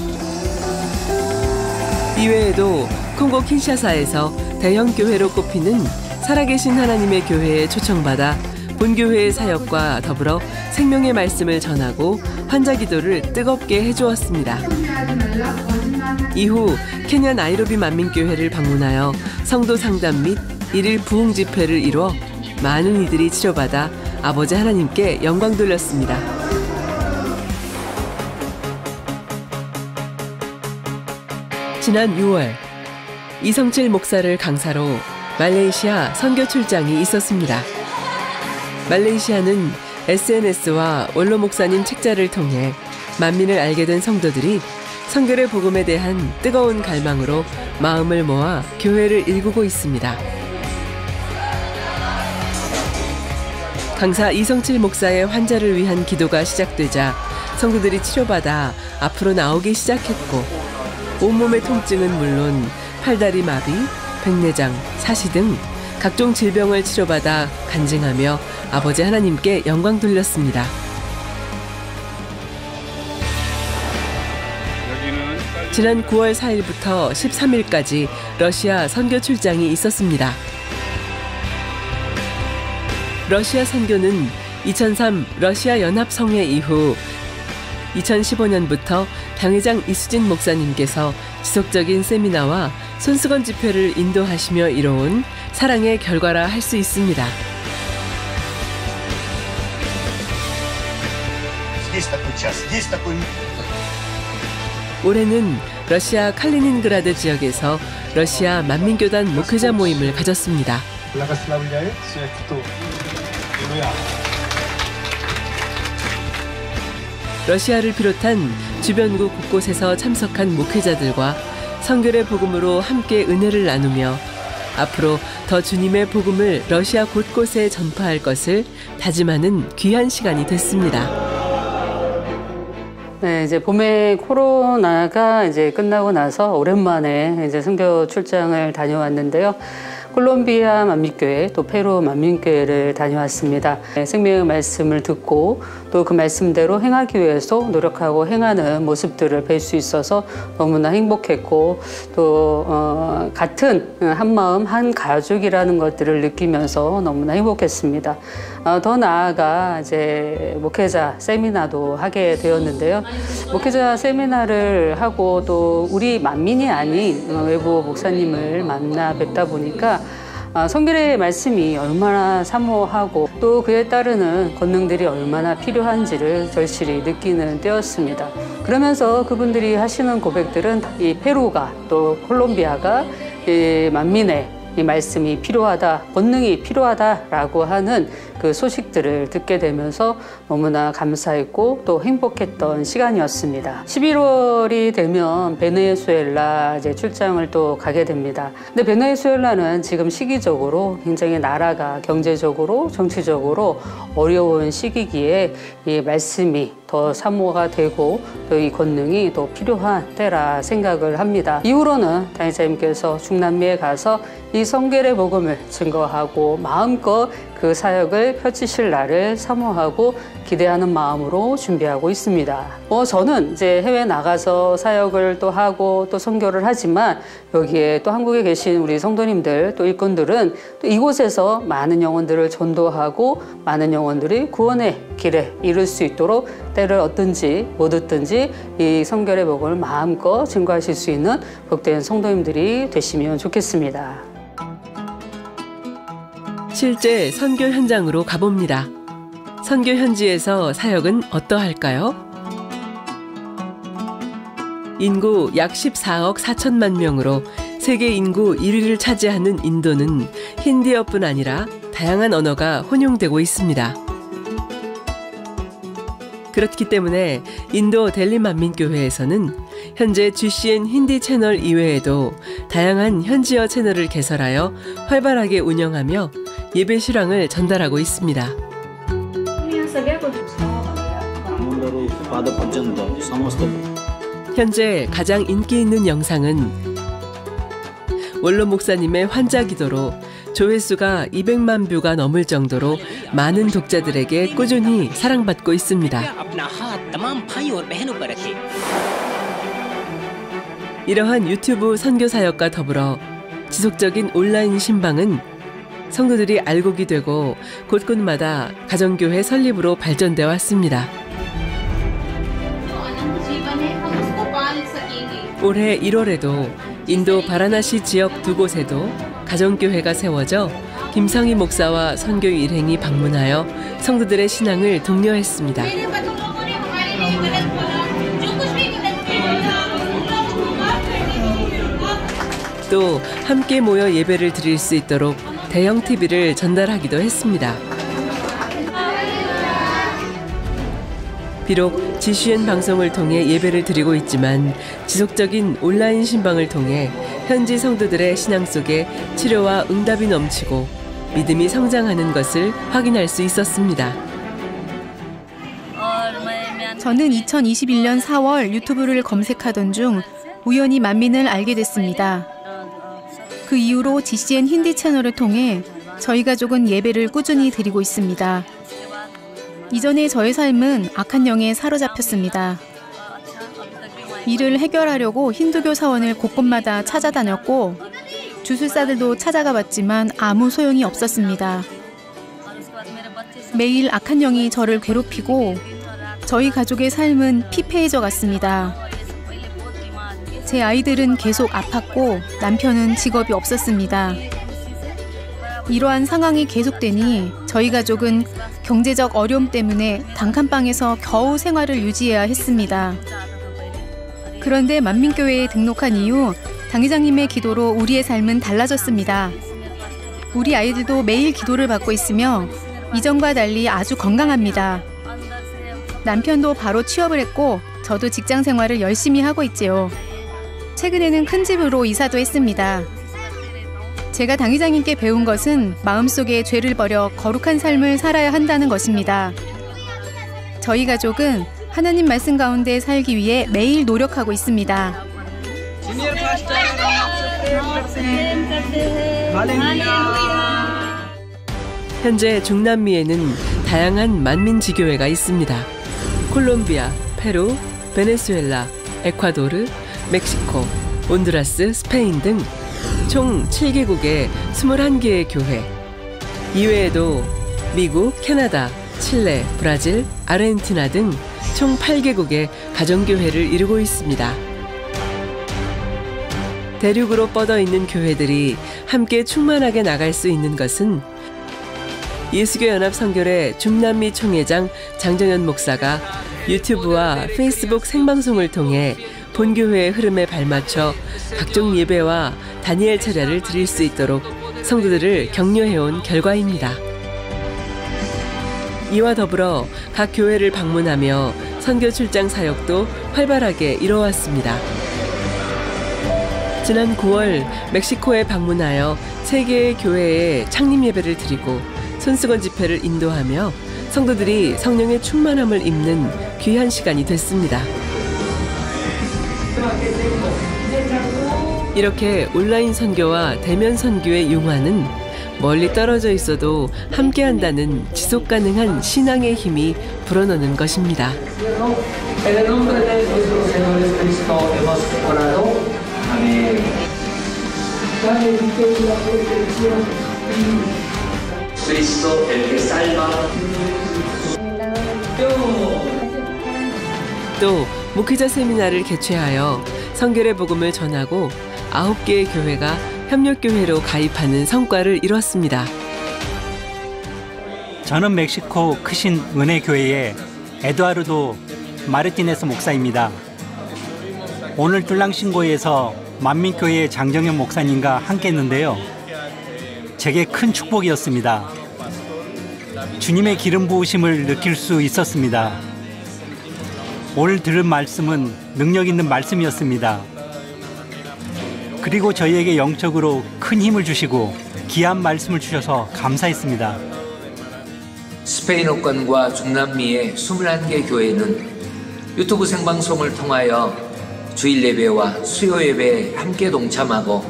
이외에도 콩고 킨샤사에서 대형 교회로 꼽히는 살아계신 하나님의 교회에 초청받아 본교회의 사역과 더불어 생명의 말씀을 전하고 환자 기도를 뜨겁게 해주었습니다. 이후 케냐 나이로비 만민교회를 방문하여 성도 상담 및 일일 부흥 집회를 이뤄 많은 이들이 치료받아 아버지 하나님께 영광 돌렸습니다. 지난 6월 이성칠 목사를 강사로 말레이시아 선교 출장이 있었습니다. 말레이시아는 SNS와 원로 목사님 책자를 통해 만민을 알게 된 성도들이 선교의 복음에 대한 뜨거운 갈망으로 마음을 모아 교회를 일구고 있습니다. 강사 이성칠 목사의 환자를 위한 기도가 시작되자 성도들이 치료받아 앞으로 나오기 시작했고 온몸의 통증은 물론 팔다리 마비, 백내장, 사시 등 각종 질병을 치료받아 간증하며 아버지 하나님께 영광 돌렸습니다. 지난 9월 4일부터 13일까지 러시아 선교 출장이 있었습니다. 러시아 선교는 2003 러시아 연합성회 이후 2015년부터 당회장 이수진 목사님께서 지속적인 세미나와 손수건 집회를 인도하시며 이뤄온 사랑의 결과라 할 수 있습니다. 올해는 러시아 칼리닌그라드 지역에서 러시아 만민교단 목회자 모임을 가졌습니다. 러시아를 비롯한 주변국 곳곳에서 참석한 목회자들과 선교의 복음으로 함께 은혜를 나누며 앞으로 더 주님의 복음을 러시아 곳곳에 전파할 것을 다짐하는 귀한 시간이 됐습니다. 네, 이제 봄에 코로나가 이제 끝나고 나서 오랜만에 이제 선교 출장을 다녀왔는데요. 콜롬비아 만민교회 또 페루 만민교회를 다녀왔습니다. 생명의 말씀을 듣고 또 그 말씀대로 행하기 위해서 노력하고 행하는 모습들을 뵐 수 있어서 너무나 행복했고 또 같은 한 마음 한 가족이라는 것들을 느끼면서 너무나 행복했습니다. 더 나아가 이제 목회자 세미나도 하게 되었는데요. 목회자 세미나를 하고 또 우리 만민이 아닌 외부 목사님을 만나 뵙다 보니까 성결의 말씀이 얼마나 사모하고 또 그에 따르는 권능들이 얼마나 필요한지를 절실히 느끼는 때였습니다. 그러면서 그분들이 하시는 고백들은 이 페루가 또 콜롬비아가 이 만민의 이 말씀이 필요하다, 권능이 필요하다라고 하는 그 소식들을 듣게 되면서 너무나 감사했고 또 행복했던 시간이었습니다. 11월이 되면 베네수엘라 이제 출장을 또 가게 됩니다. 근데 베네수엘라는 지금 시기적으로 굉장히 나라가 경제적으로 정치적으로 어려운 시기기에 이 말씀이 더 사모가 되고 또 이 권능이 더 필요한 때라 생각을 합니다. 이후로는 당회자님께서 중남미에 가서 이 성결의 복음을 증거하고 마음껏 그 사역을 펼치실 날을 사모하고 기대하는 마음으로 준비하고 있습니다. 저는 이제 해외 나가서 사역을 또 하고 또 선교를 하지만 여기에 또 한국에 계신 우리 성도님들 또 일꾼들은 또 이곳에서 많은 영혼들을 전도하고 많은 영혼들이 구원의 길에 이룰 수 있도록 때를 얻든지 못 얻든지 이 성결의 복을 마음껏 증거하실 수 있는 복된 성도님들이 되시면 좋겠습니다. 실제 선교 현장으로 가봅니다. 선교 현지에서 사역은 어떠할까요? 인구 약 14억 4천만 명으로 세계 인구 1위를 차지하는 인도는 힌디어뿐 아니라 다양한 언어가 혼용되고 있습니다. 그렇기 때문에 인도 델리 만민교회에서는 현재 GCN 힌디 채널 이외에도 다양한 현지어 채널을 개설하여 활발하게 운영하며 예배 실황을 전달하고 있습니다. 현재 가장 인기 있는 영상은 원로 목사님의 환자 기도로 조회수가 200만 뷰가 넘을 정도로 많은 독자들에게 꾸준히 사랑받고 있습니다. 이러한 유튜브 선교 사역과 더불어 지속적인 온라인 신방은 성도들이 알곡이 되고 곳곳마다 가정교회 설립으로 발전돼 왔습니다. 올해 1월에도 인도 바라나시 지역 두 곳에도 가정교회가 세워져 김성희 목사와 선교 일행이 방문하여 성도들의 신앙을 독려했습니다. 또 함께 모여 예배를 드릴 수 있도록 대형 TV를 전달하기도 했습니다. 비록 GCN 방송을 통해 예배를 드리고 있지만 지속적인 온라인 신방을 통해 현지 성도들의 신앙 속에 치료와 응답이 넘치고 믿음이 성장하는 것을 확인할 수 있었습니다. 저는 2021년 4월 유튜브를 검색하던 중 우연히 만민을 알게 됐습니다. 그 이후로 GCN 힌디 채널을 통해 저희 가족은 예배를 꾸준히 드리고 있습니다. 이전에 저의 삶은 악한 영에 사로잡혔습니다. 이를 해결하려고 힌두교 사원을 곳곳마다 찾아다녔고 주술사들도 찾아가 봤지만 아무 소용이 없었습니다. 매일 악한 영이 저를 괴롭히고 저희 가족의 삶은 피폐해져 갔습니다. 제 아이들은 계속 아팠고 남편은 직업이 없었습니다. 이러한 상황이 계속되니 저희 가족은 경제적 어려움 때문에 단칸방에서 겨우 생활을 유지해야 했습니다. 그런데 만민교회에 등록한 이후 당회장님의 기도로 우리의 삶은 달라졌습니다. 우리 아이들도 매일 기도를 받고 있으며 이전과 달리 아주 건강합니다. 남편도 바로 취업을 했고 저도 직장 생활을 열심히 하고 있지요. 최근에는 큰 집으로 이사도 했습니다. 제가 당회장님께 배운 것은 마음속에 죄를 버려 거룩한 삶을 살아야 한다는 것입니다. 저희 가족은 하나님 말씀 가운데 살기 위해 매일 노력하고 있습니다. 현재 중남미에는 다양한 만민지교회가 있습니다. 콜롬비아, 페루, 베네수엘라, 에콰도르, 멕시코, 온두라스, 스페인 등 총 7개국의 21개의 교회. 이외에도 미국, 캐나다, 칠레, 브라질, 아르헨티나 등 총 8개국의 가정교회를 이루고 있습니다. 대륙으로 뻗어 있는 교회들이 함께 충만하게 나갈 수 있는 것은 예수교 연합 선교회 중남미 총회장 장정현 목사가 유튜브와 페이스북 생방송을 통해 본교회의 흐름에 발맞춰 각종 예배와 다니엘 차례를 드릴 수 있도록 성도들을 격려해온 결과입니다. 이와 더불어 각 교회를 방문하며 선교 출장 사역도 활발하게 이뤄왔습니다. 지난 9월 멕시코에 방문하여 3개의 교회에 창립 예배를 드리고 손수건 집회를 인도하며 성도들이 성령의 충만함을 입는 귀한 시간이 됐습니다. 이렇게 온라인 선교와 대면 선교의 융화는 멀리 떨어져 있어도 함께한다는 지속 가능한 신앙의 힘이 불어넣는 것입니다. 또 목회자 세미나를 개최하여 성결의 복음을 전하고 9개의 교회가 협력교회로 가입하는 성과를 이뤘습니다. 저는 멕시코 크신 은혜교회의 에두아르도 마르티네스 목사입니다. 오늘 뚫랑신고에서 만민교회 장정현 목사님과 함께 했는데요. 제게 큰 축복이었습니다. 주님의 기름 부으심을 느낄 수 있었습니다. 오늘 들은 말씀은 능력 있는 말씀이었습니다. 그리고 저희에게 영적으로 큰 힘을 주시고 귀한 말씀을 주셔서 감사했습니다. 스페인어권과 중남미의 21개 교회는 유튜브 생방송을 통하여 주일 예배와 수요 예배에 함께 동참하고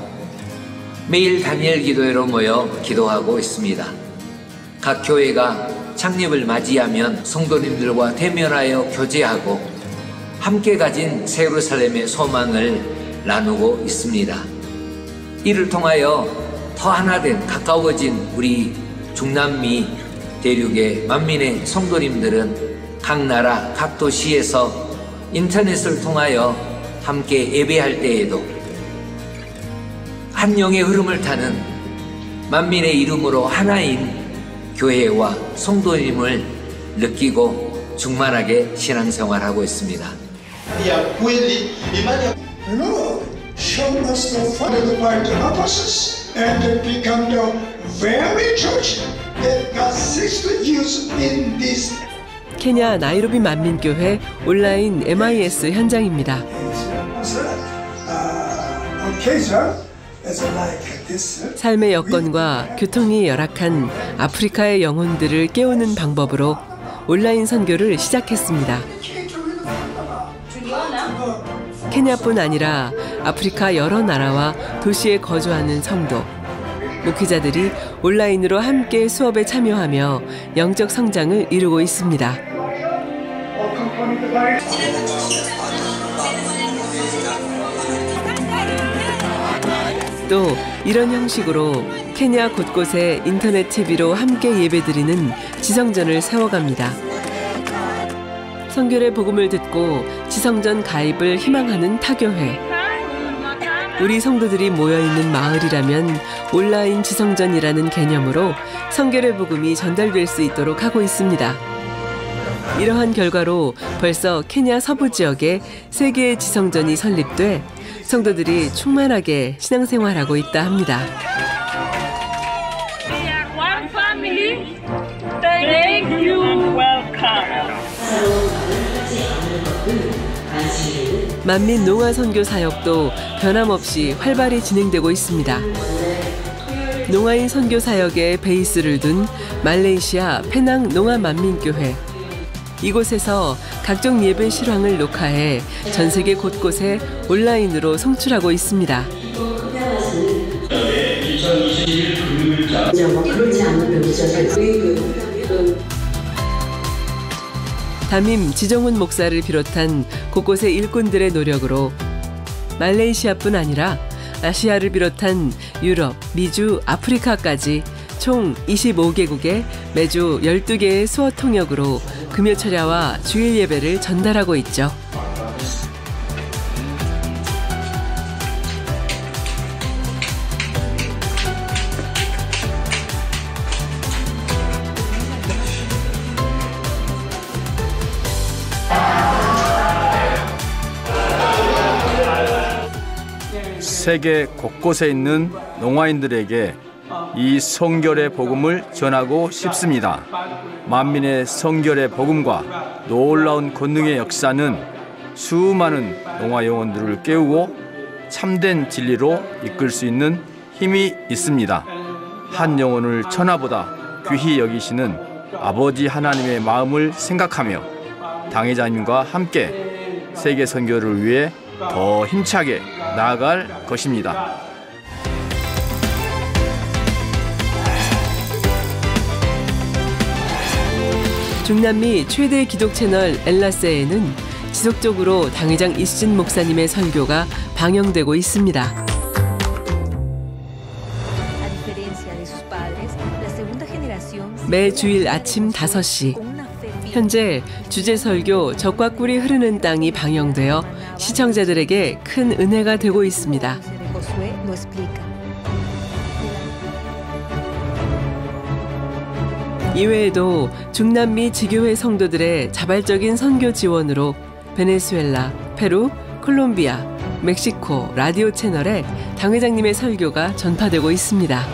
매일 다니엘 기도회로 모여 기도하고 있습니다. 각 교회가 창립을 맞이하면 성도님들과 대면하여 교제하고 함께 가진 새 예루살렘의 소망을 나누고 있습니다. 이를 통하여 더 하나된 가까워진 우리 중남미 대륙의 만민의 성도님들은 각 나라, 각 도시에서 인터넷을 통하여 함께 예배할 때에도 한 영의 흐름을 타는 만민의 이름으로 하나인 교회와 성도님을 느끼고 충만하게 신앙생활하고 있습니다. Lord, show us the Father the power to help us and become the very church that God seeks to use in this. 케냐 나이로비 만민교회 온라인 MIS 현장입니다. 삶의 여건과 교통이 열악한 아프리카의 영혼들을 깨우는 방법으로 온라인 선교를 시작했습니다. 케냐뿐 아니라 아프리카 여러 나라와 도시에 거주하는 성도, 목회자들이 온라인으로 함께 수업에 참여하며 영적 성장을 이루고 있습니다. 또 이런 형식으로 케냐 곳곳에 인터넷 TV로 함께 예배드리는 지성전을 세워갑니다. 성결의 복음을 듣고 지성전 가입을 희망하는 타교회. 우리 성도들이 모여있는 마을이라면 온라인 지성전이라는 개념으로 성결의 복음이 전달될 수 있도록 하고 있습니다. 이러한 결과로 벌써 케냐 서부 지역에 3개의 지성전이 설립돼 성도들이 충만하게 신앙생활하고 있다 합니다. 만민 농아 선교 사역도 변함없이 활발히 진행되고 있습니다. 농아인 선교 사역에 베이스를 둔 말레이시아 페낭 농아 만민교회. 이곳에서 각종 예배 실황을 녹화해 전 세계 곳곳에 온라인으로 송출하고 있습니다. 담임 지정훈 목사를 비롯한 곳곳의 일꾼들의 노력으로 말레이시아뿐 아니라 아시아를 비롯한 유럽, 미주, 아프리카까지 총 25개국에 매주 12개의 수어 통역으로 금요 철야와 주일 예배를 전달하고 있죠. 세계 곳곳에 있는 농아인들에게 이 성결의 복음을 전하고 싶습니다. 만민의 성결의 복음과 놀라운 권능의 역사는 수많은 농아 영혼들을 깨우고 참된 진리로 이끌 수 있는 힘이 있습니다. 한 영혼을 천하보다 귀히 여기시는 아버지 하나님의 마음을 생각하며 당회자님과 함께 세계 선교를 위해 더 힘차게 나아갈 것입니다. 중남미 최대 기독 채널 엘라세에는 지속적으로 당회장 이수진 목사님의 설교가 방영되고 있습니다. 매 주일 아침 5시 현재 주제 설교 적과 꿀이 흐르는 땅이 방영되어 시청자들에게 큰 은혜가 되고 있습니다. 이외에도 중남미 지교회 성도들의 자발적인 선교 지원으로 베네수엘라, 페루, 콜롬비아, 멕시코 라디오 채널에 당회장님의 설교가 전파되고 있습니다.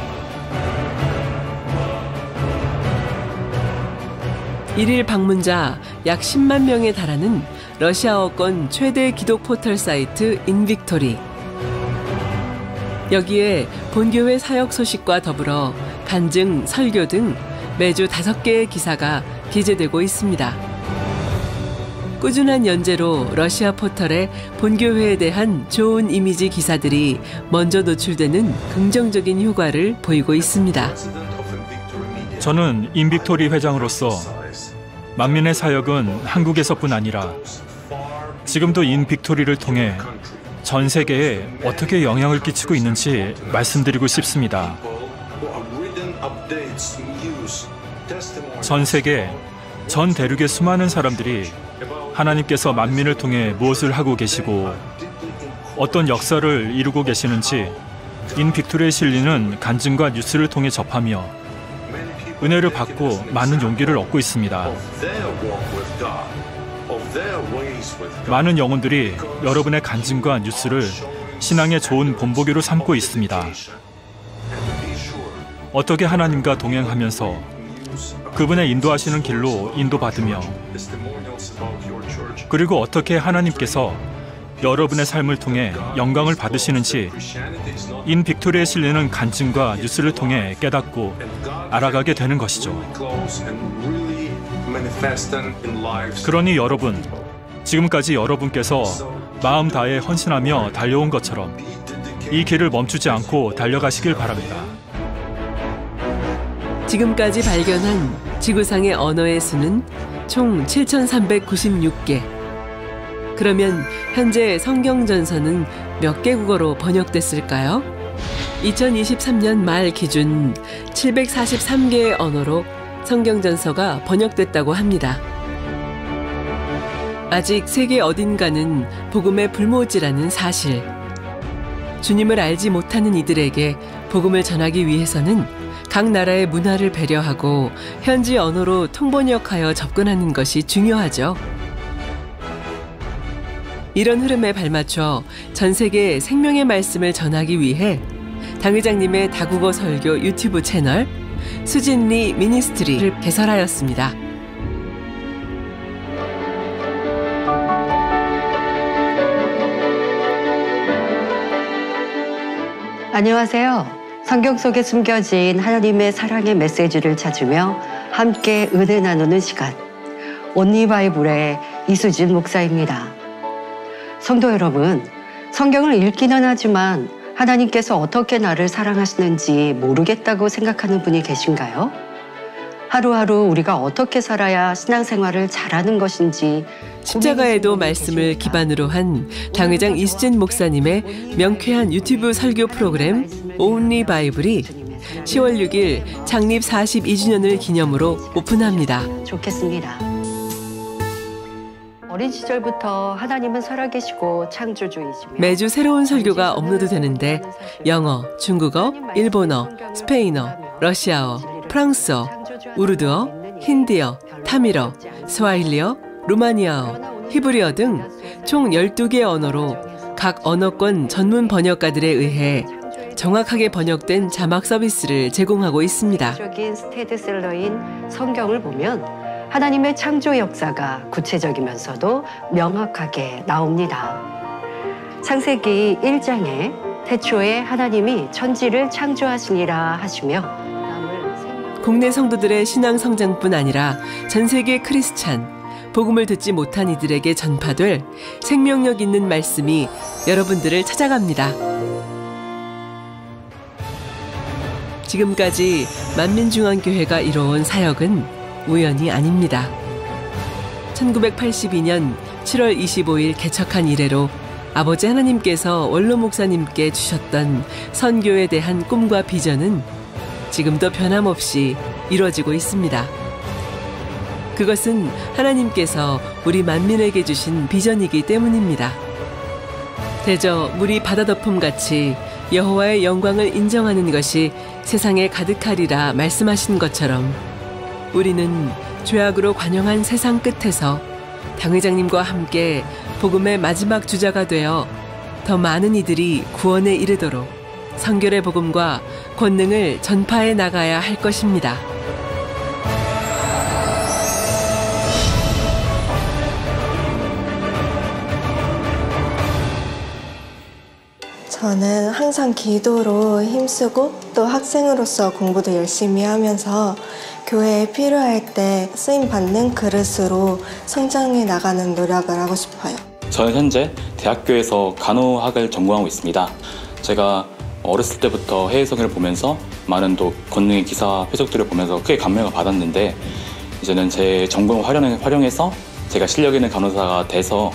일일 방문자 약 10만 명에 달하는 러시아어권 최대 기독 포털 사이트 인빅토리. 여기에 본교회 사역 소식과 더불어 간증, 설교 등 매주 5개의 기사가 게재되고 있습니다. 꾸준한 연재로 러시아 포털에 본교회에 대한 좋은 이미지 기사들이 먼저 노출되는 긍정적인 효과를 보이고 있습니다. 저는 인빅토리 회장으로서 만민의 사역은 한국에서뿐 아니라 지금도 인빅토리를 통해 전 세계에 어떻게 영향을 끼치고 있는지 말씀드리고 싶습니다. 전 세계, 전 대륙의 수많은 사람들이 하나님께서 만민을 통해 무엇을 하고 계시고 어떤 역사를 이루고 계시는지 인빅토리에 실리는 간증과 뉴스를 통해 접하며 은혜를 받고 많은 용기를 얻고 있습니다. 많은 영혼들이 여러분의 간증과 뉴스를 신앙의 좋은 본보기로 삼고 있습니다. 어떻게 하나님과 동행하면서 그분의 인도하시는 길로 인도받으며 그리고 어떻게 하나님께서 여러분의 삶을 통해 영광을 받으시는지 인빅토리에 실리는 간증과 뉴스를 통해 깨닫고 알아가게 되는 것이죠. 그러니 여러분, 지금까지 여러분께서 마음 다해 헌신하며 달려온 것처럼 이 길을 멈추지 않고 달려가시길 바랍니다. 지금까지 발견한 지구상의 언어의 수는 총 7,396개. 그러면 현재 성경전서는 몇 개 국어로 번역됐을까요? 2023년 말 기준 743개의 언어로 성경전서가 번역됐다고 합니다. 아직 세계 어딘가는 복음의 불모지라는 사실. 주님을 알지 못하는 이들에게 복음을 전하기 위해서는 각 나라의 문화를 배려하고 현지 언어로 통번역하여 접근하는 것이 중요하죠. 이런 흐름에 발맞춰 전 세계에 생명의 말씀을 전하기 위해 당회장님의 다국어 설교 유튜브 채널 수진리 미니스트리를 개설하였습니다. 안녕하세요. 성경 속에 숨겨진 하나님의 사랑의 메시지를 찾으며 함께 은혜 나누는 시간. 온리 바이블의 이수진 목사입니다. 성도 여러분, 성경을 읽기는 하지만 하나님께서 어떻게 나를 사랑하시는지 모르겠다고 생각하는 분이 계신가요? 하루하루 우리가 어떻게 살아야 신앙생활을 잘하는 것인지 십자가에도 말씀을 기반으로 한 당회장 이수진 목사님의 명쾌한 유튜브 설교 프로그램 온리 바이블이 10월 6일 창립 42주년을 기념으로 오픈합니다. 좋겠습니다. 어린 시절부터 하나님은 살아계시고 창조주이시며 매주 새로운 설교가 업로드되는데 영어, 중국어, 일본어, 스페인어, 러시아어, 프랑스어, 우르드어, 힌디어, 타밀어, 스와힐리어, 루마니아어, 히브리어 등 총 12개 언어로 각 언어권 전문 번역가들에 의해 정확하게 번역된 자막 서비스를 제공하고 있습니다. 적인 스테디셀러인 성경을 보면 하나님의 창조 역사가 구체적이면서도 명확하게 나옵니다. 창세기 1장에 태초에 하나님이 천지를 창조하시니라 하시며 국내 성도들의 신앙 성장뿐 아니라 전 세계 크리스찬, 복음을 듣지 못한 이들에게 전파될 생명력 있는 말씀이 여러분들을 찾아갑니다. 지금까지 만민중앙교회가 이뤄온 사역은 우연이 아닙니다. 1982년 7월 25일 개척한 이래로 아버지 하나님께서 원로 목사님께 주셨던 선교에 대한 꿈과 비전은 지금도 변함없이 이루어지고 있습니다. 그것은 하나님께서 우리 만민에게 주신 비전이기 때문입니다. 대저 물이 바다 덮음같이 여호와의 영광을 인정하는 것이 세상에 가득하리라 말씀하신 것처럼 우리는 죄악으로 관영한 세상 끝에서 당 회장님과 함께 복음의 마지막 주자가 되어 더 많은 이들이 구원에 이르도록 성결의 복음과 권능을 전파해 나가야 할 것입니다. 저는 항상 기도로 힘쓰고 또 학생으로서 공부도 열심히 하면서 교회에 필요할 때 쓰임받는 그릇으로 성장해 나가는 노력을 하고 싶어요. 저는 현재 대학교에서 간호학을 전공하고 있습니다. 제가 어렸을 때부터 해외성을 보면서 많은 또 권능의 기사 표적들을 보면서 크게 감명을 받았는데 이제는 제 전공을 활용해서 제가 실력 있는 간호사가 돼서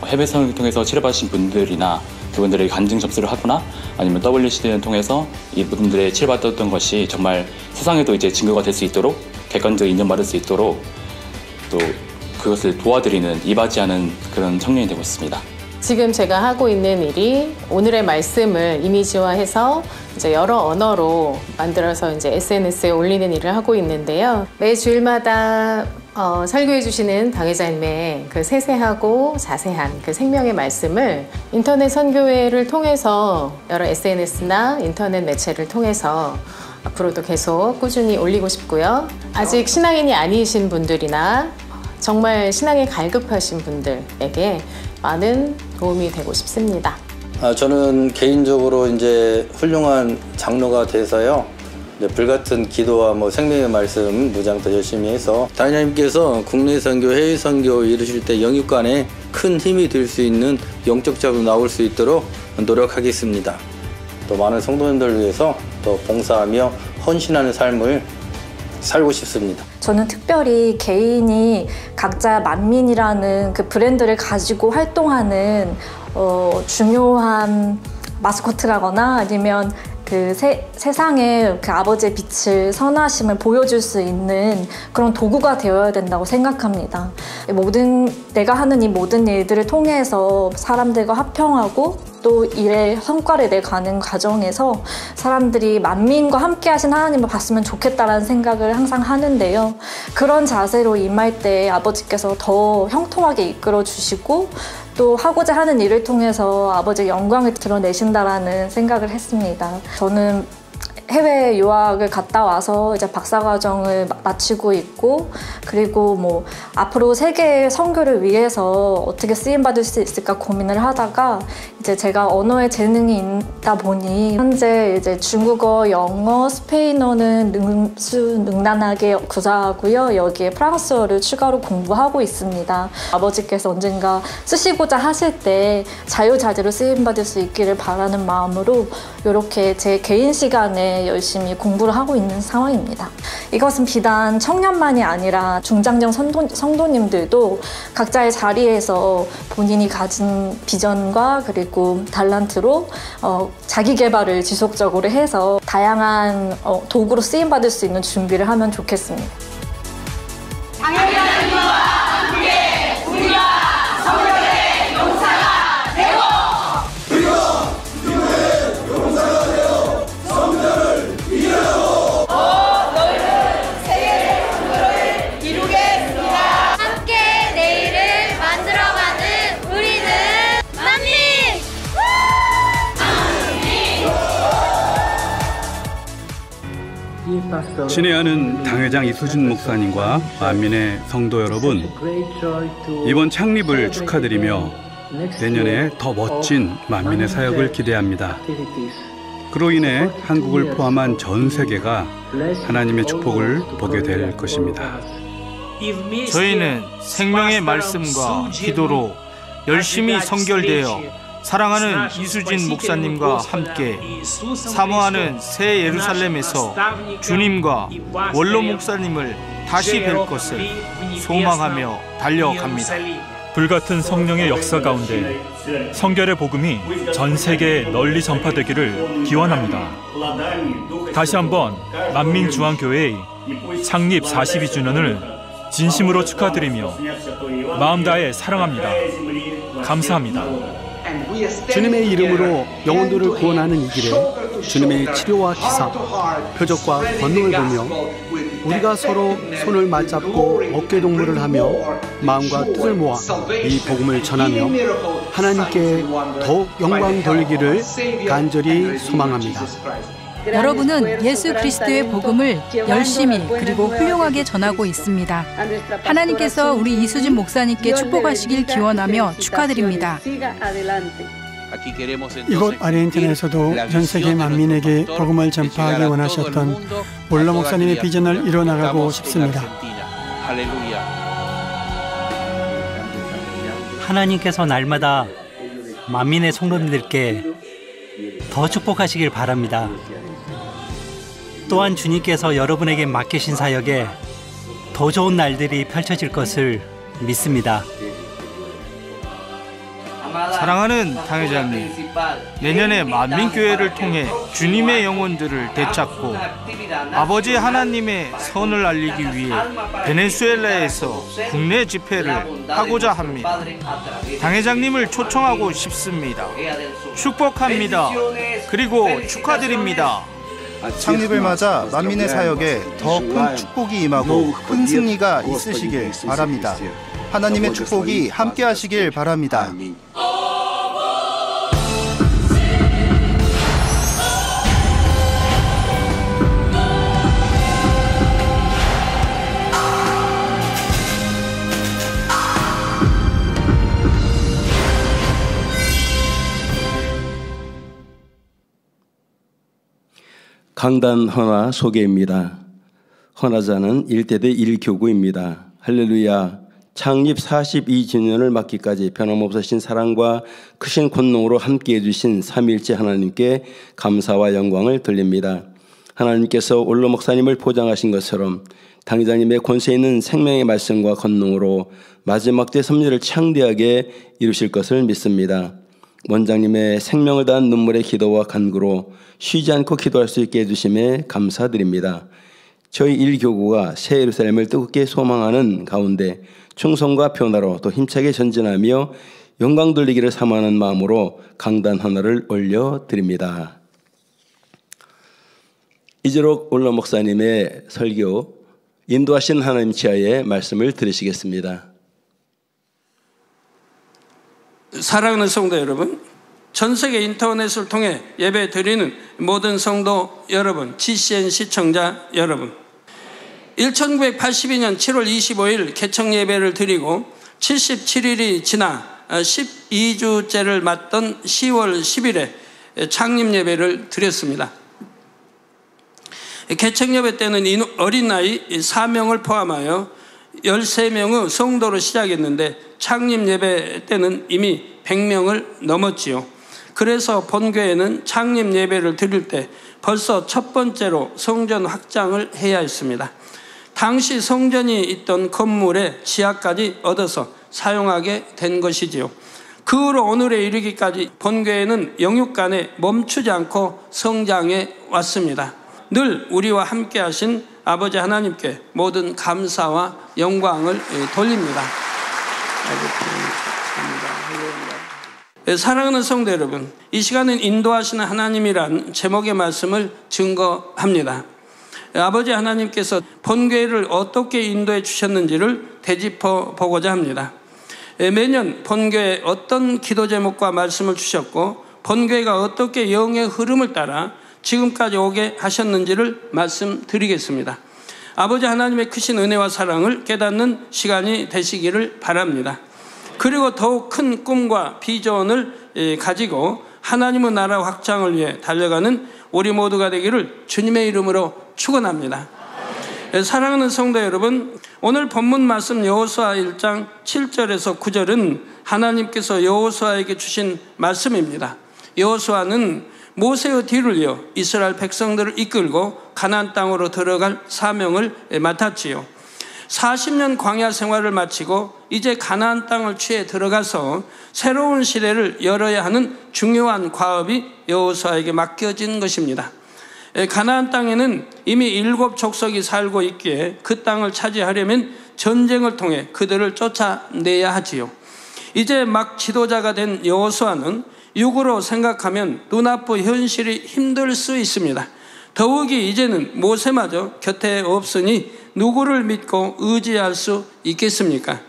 해외성을 통해서 치료받으신 분들이나 그분들에게 간증 접수를 하거나 아니면 WCD를 통해서 이분들의 치료받았던 것이 정말 세상에도 이제 증거가 될 수 있도록 객관적으로 인정받을 수 있도록 또 그것을 도와드리는 이바지하는 그런 청년이 되고 있습니다. 지금 제가 하고 있는 일이 오늘의 말씀을 이미지화해서 이제 여러 언어로 만들어서 이제 SNS에 올리는 일을 하고 있는데요. 매 주일마다 설교해 주시는 당회자님의 그 세세하고 자세한 그 생명의 말씀을 인터넷 선교회를 통해서 여러 SNS나 인터넷 매체를 통해서 앞으로도 계속 꾸준히 올리고 싶고요. 아직 신앙인이 아니신 분들이나 정말 신앙에 갈급하신 분들에게 많은 도움이 되고 싶습니다. 저는 개인적으로 이제 훌륭한 장로가 돼서요. 불같은 기도와 생명의 말씀 무장 더 열심히 해서 당회장님께서 국내 선교, 해외 선교 이루실 때 영육간에 큰 힘이 될 수 있는 영적 자로 나올 수 있도록 노력하겠습니다. 또 많은 성도님들을 위해서 또 봉사하며 헌신하는 삶을 살고 싶습니다. 저는 특별히 개인이 각자 만민이라는 그 브랜드를 가지고 활동하는 중요한 마스코트라거나 아니면 그 세상에 그 아버지의 빛을 선하심을 보여줄 수 있는 그런 도구가 되어야 된다고 생각합니다. 내가 하는 이 모든 일들을 통해서 사람들과 화평하고 또 일의 성과를 내가는 과정에서 사람들이 만민과 함께 하신 하나님을 봤으면 좋겠다라는 생각을 항상 하는데요. 그런 자세로 임할 때 아버지께서 더 형통하게 이끌어 주시고 또 하고자 하는 일을 통해서 아버지의 영광을 드러내신다라는 생각을 했습니다. 저는 해외 유학을 갔다 와서 이제 박사과정을 마치고 있고 그리고 앞으로 세계 선교를 위해서 어떻게 쓰임받을 수 있을까 고민을 하다가 이제 제가 언어에 재능이 있다 보니 현재 이제 중국어, 영어, 스페인어는 능수능란하게 구사하고요. 여기에 프랑스어를 추가로 공부하고 있습니다. 아버지께서 언젠가 쓰시고자 하실 때 자유자재로 쓰임받을 수 있기를 바라는 마음으로 이렇게 제 개인 시간에 열심히 공부를 하고 있는 상황입니다. 이것은 비단 청년만이 아니라 중장년 성도님들도 각자의 자리에서 본인이 가진 비전과 그리고 달란트로 자기 개발을 지속적으로 해서 다양한 도구로 쓰임받을 수 있는 준비를 하면 좋겠습니다. 당회장님과 함께 우리가 성결의 용사가 되고 우리가 주님의 용사가 되어 성전을 이루고 너희는 세계의 성결을 이루겠습니다. 함께 내일을 만들어가는 우리는 만민! 친애하는 당회장 이수진 목사님과 만민의 성도 여러분, 이번 창립을 축하드리며 내년에 더 멋진 만민의 사역을 기대합니다. 그로 인해 한국을 포함한 전 세계가 하나님의 축복을 보게 될 것입니다. 저희는 생명의 말씀과 기도로 열심히 선결되어 사랑하는 이수진 목사님과 함께 사모하는 새 예루살렘에서 주님과 원로 목사님을 다시 뵐 것을 소망하며 달려갑니다. 불같은 성령의 역사 가운데 성결의 복음이 전 세계에 널리 전파되기를 기원합니다. 다시 한번 만민중앙교회의 창립 42주년을 진심으로 축하드리며 마음 다해 사랑합니다. 감사합니다. 주님의 이름으로 영혼들을 구원하는 이 길에 주님의 치료와 기사, 표적과 권능을 보며 우리가 서로 손을 맞잡고 어깨동무를 하며 마음과 뜻을 모아 이 복음을 전하며 하나님께 더욱 영광 돌리기를 간절히 소망합니다. 여러분은 예수 그리스도의 복음을 열심히 그리고 훌륭하게 전하고 있습니다. 하나님께서 우리 이수진 목사님께 축복하시길 기원하며 축하드립니다. 이곳 아르헨티나에서도 전 세계 만민에게 복음을 전파하기 원하셨던 올러 목사님의 비전을 이뤄나가고 싶습니다. 하나님께서 날마다 만민의 성도님들께 더 축복하시길 바랍니다. 또한 주님께서 여러분에게 맡기신 사역에 더 좋은 날들이 펼쳐질 것을 믿습니다. 사랑하는 당회장님, 내년에 만민교회를 통해 주님의 영혼들을 되찾고 아버지 하나님의 선을 알리기 위해 베네수엘라에서 국내 집회를 하고자 합니다. 당회장님을 초청하고 싶습니다. 축복합니다. 그리고 축하드립니다. 창립을 맞아 만민의 사역에 더 큰 축복이 임하고 큰 승리가 있으시길 바랍니다. 하나님의 축복이 함께 하시길 바랍니다. 강단 헌화 소개입니다. 헌화자는 1대대 1교구입니다. 할렐루야. 창립 42주년을 맞기까지 변함없으신 사랑과 크신 권능으로 함께해 주신 삼위일체 하나님께 감사와 영광을 돌립니다. 하나님께서 올로 목사님을 포장하신 것처럼 당회장님의 권세 있는 생명의 말씀과 권능으로 마지막 때 섭리를 창대하게 이루실 것을 믿습니다. 원장님의 생명을 다한 눈물의 기도와 간구로 쉬지 않고 기도할 수 있게 해주심에 감사드립니다. 저희 1교구가 새 예루살렘을 뜨겁게 소망하는 가운데 충성과 변화로 또 힘차게 전진하며 영광 돌리기를 사모하는 마음으로 강단 하나를 올려드립니다. 이재록 올러 목사님의 설교 인도하신 하나님 지하의 말씀을 들으시겠습니다. 사랑하는 성도 여러분, 전 세계 인터넷을 통해 예배 드리는 모든 성도 여러분, GCN 시청자 여러분, 1982년 7월 25일 개청 예배를 드리고 77일이 지나 12주째를 맞던 10월 10일에 창립 예배를 드렸습니다. 개청 예배 때는 어린 나이 4명을 포함하여 13명의 성도로 시작했는데 창립 예배 때는 이미 100명을 넘었지요. 그래서 본교회는 창립 예배를 드릴 때 벌써 첫 번째로 성전 확장을 해야 했습니다. 당시 성전이 있던 건물의 지하까지 얻어서 사용하게 된 것이지요. 그 후로 오늘에 이르기까지 본교회는 영육간에 멈추지 않고 성장해 왔습니다. 늘 우리와 함께 하신 아버지 하나님께 모든 감사와 영광을 돌립니다. 사랑하는 성도 여러분, 이 시간은 인도하시는 하나님이란 제목의 말씀을 증거합니다. 아버지 하나님께서 본교회를 어떻게 인도해 주셨는지를 되짚어 보고자 합니다. 매년 본교회에 어떤 기도 제목과 말씀을 주셨고 본교회가 어떻게 영의 흐름을 따라 지금까지 오게 하셨는지를 말씀드리겠습니다. 아버지 하나님의 크신 은혜와 사랑을 깨닫는 시간이 되시기를 바랍니다. 그리고 더욱 큰 꿈과 비전을 가지고 하나님의 나라 확장을 위해 달려가는 우리 모두가 되기를 주님의 이름으로 축원합니다. 사랑하는 성도 여러분, 오늘 본문 말씀 여호수아 1장 7절에서 9절은 하나님께서 여호수아에게 주신 말씀입니다. 여호수아는 모세의 뒤를 이어 이스라엘 백성들을 이끌고 가나안 땅으로 들어갈 사명을 맡았지요. 40년 광야 생활을 마치고 이제 가나안 땅을 취해 들어가서 새로운 시대를 열어야 하는 중요한 과업이 여호수아에게 맡겨진 것입니다. 가나안 땅에는 이미 7족속이 살고 있기에 그 땅을 차지하려면 전쟁을 통해 그들을 쫓아내야 하지요. 이제 막 지도자가 된 여호수아는 육으로 생각하면 눈앞의 현실이 힘들 수 있습니다. 더욱이 이제는 모세마저 곁에 없으니 누구를 믿고 의지할 수 있겠습니까?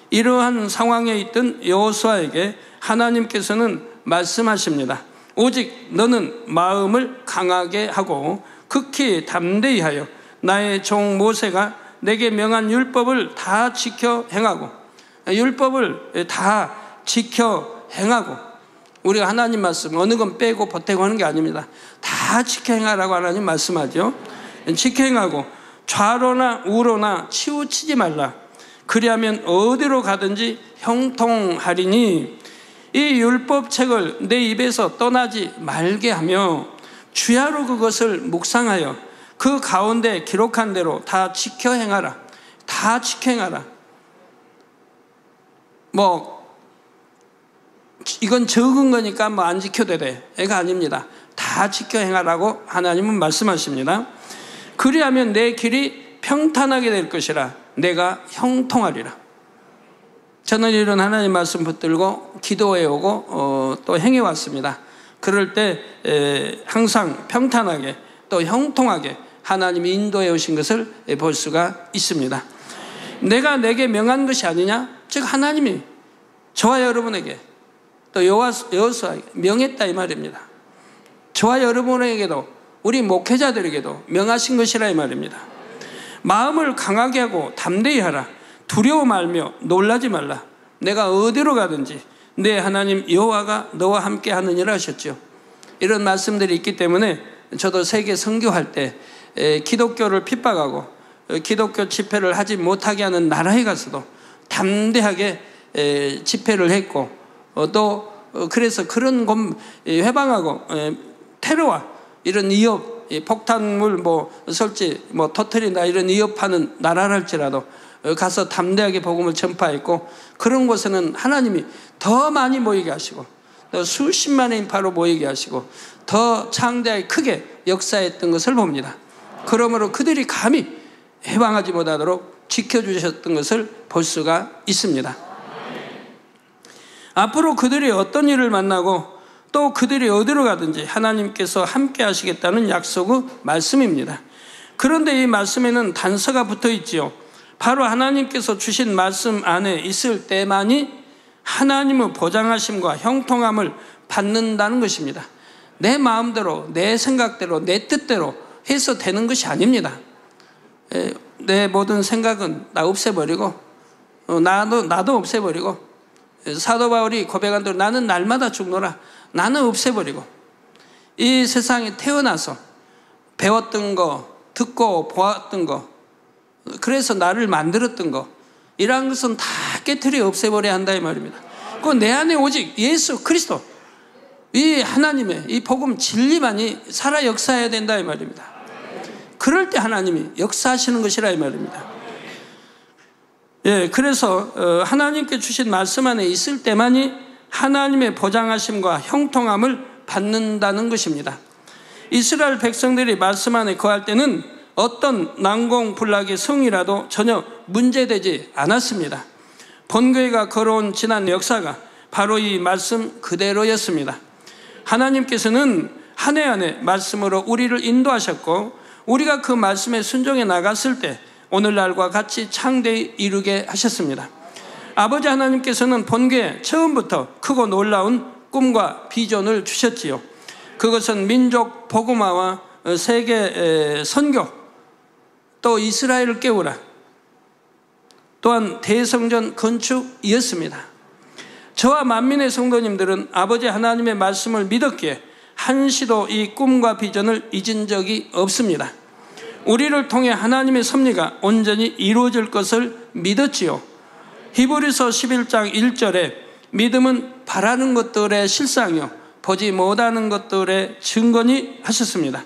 이러한 상황에 있던 여호수아에게 하나님께서는 말씀하십니다. 오직 너는 마음을 강하게 하고 극히 담대히 하여 나의 종 모세가 내게 명한 율법을 다 지켜 행하고, 율법을 다 지켜 행하고, 우리가 하나님 말씀 어느 건 빼고 보태고 하는 게 아닙니다. 다 지켜 행하라고 하나님 말씀하죠. 지켜 행하고 좌로나 우로나 치우치지 말라. 그리하면 어디로 가든지 형통하리니 이 율법책을 내 입에서 떠나지 말게 하며 주야로 그것을 묵상하여 그 가운데 기록한 대로 다 지켜 행하라. 다 지켜 행하라. 이건 적은 거니까 안 지켜도 돼. 애가 아닙니다. 다 지켜 행하라고 하나님은 말씀하십니다. 그리하면 내 길이 평탄하게 될 것이라. 내가 형통하리라. 저는 이런 하나님 말씀 붙들고 기도해 오고 또 행해 왔습니다. 그럴 때 항상 평탄하게 또 형통하게 하나님이 인도해 오신 것을 볼 수가 있습니다. 내가 내게 명한 것이 아니냐? 즉 하나님이 저와 여러분에게 또 여호수아에게 명했다 이 말입니다. 저와 여러분에게도 우리 목회자들에게도 명하신 것이라 이 말입니다. 마음을 강하게 하고 담대히 하라. 두려워 말며 놀라지 말라. 내가 어디로 가든지 내 하나님 여호와가 너와 함께 하느니라 하셨죠. 이런 말씀들이 있기 때문에 저도 세계 선교할 때 기독교를 핍박하고 기독교 집회를 하지 못하게 하는 나라에 가서도 담대하게 집회를 했고 또 그래서 그런 회방하고 테러와 이런 위협, 폭탄물 설치, 터뜨린다 이런 위협하는 나라랄지라도 가서 담대하게 복음을 전파했고 그런 곳에는 하나님이 더 많이 모이게 하시고 또 수십만의 인파로 모이게 하시고 더 창대하게 크게 역사했던 것을 봅니다. 그러므로 그들이 감히 해방하지 못하도록 지켜주셨던 것을 볼 수가 있습니다. 앞으로 그들이 어떤 일을 만나고 또 그들이 어디로 가든지 하나님께서 함께 하시겠다는 약속의 말씀입니다. 그런데 이 말씀에는 단서가 붙어 있지요. 바로 하나님께서 주신 말씀 안에 있을 때만이 하나님의 보장하심과 형통함을 받는다는 것입니다. 내 마음대로, 내 생각대로, 내 뜻대로 해서 되는 것이 아닙니다. 내 모든 생각은 나 없애버리고 나도 없애버리고 사도 바울이 고백한 대로 나는 날마다 죽노라. 나는 없애버리고 이 세상에 태어나서 배웠던 거, 듣고 보았던 거, 그래서 나를 만들었던 거, 이러한 것은 다 깨트려 없애버려야 한다 이 말입니다. 그 내 안에 오직 예수 그리스도, 이 하나님의 이 복음 진리만이 살아 역사해야 된다 이 말입니다. 그럴 때 하나님이 역사하시는 것이라 이 말입니다. 그래서 하나님께 주신 말씀 안에 있을 때만이 하나님의 보장하심과 형통함을 받는다는 것입니다. 이스라엘 백성들이 말씀 안에 거할 때는 어떤 난공불락의 성이라도 전혀 문제되지 않았습니다. 본교회가 걸어온 지난 역사가 바로 이 말씀 그대로였습니다. 하나님께서는 한 해 한 해 말씀으로 우리를 인도하셨고 우리가 그 말씀에 순종해 나갔을 때 오늘날과 같이 창대히 이루게 하셨습니다. 아버지 하나님께서는 본교회 처음부터 크고 놀라운 꿈과 비전을 주셨지요. 그것은 민족 복음화와 세계 선교, 또 이스라엘을 깨우라, 또한 대성전 건축이었습니다. 저와 만민의 성도님들은 아버지 하나님의 말씀을 믿었기에 한시도 이 꿈과 비전을 잊은 적이 없습니다. 우리를 통해 하나님의 섭리가 온전히 이루어질 것을 믿었지요. 히브리서 11장 1절에 믿음은 바라는 것들의 실상이요 보지 못하는 것들의 증거니 하셨습니다.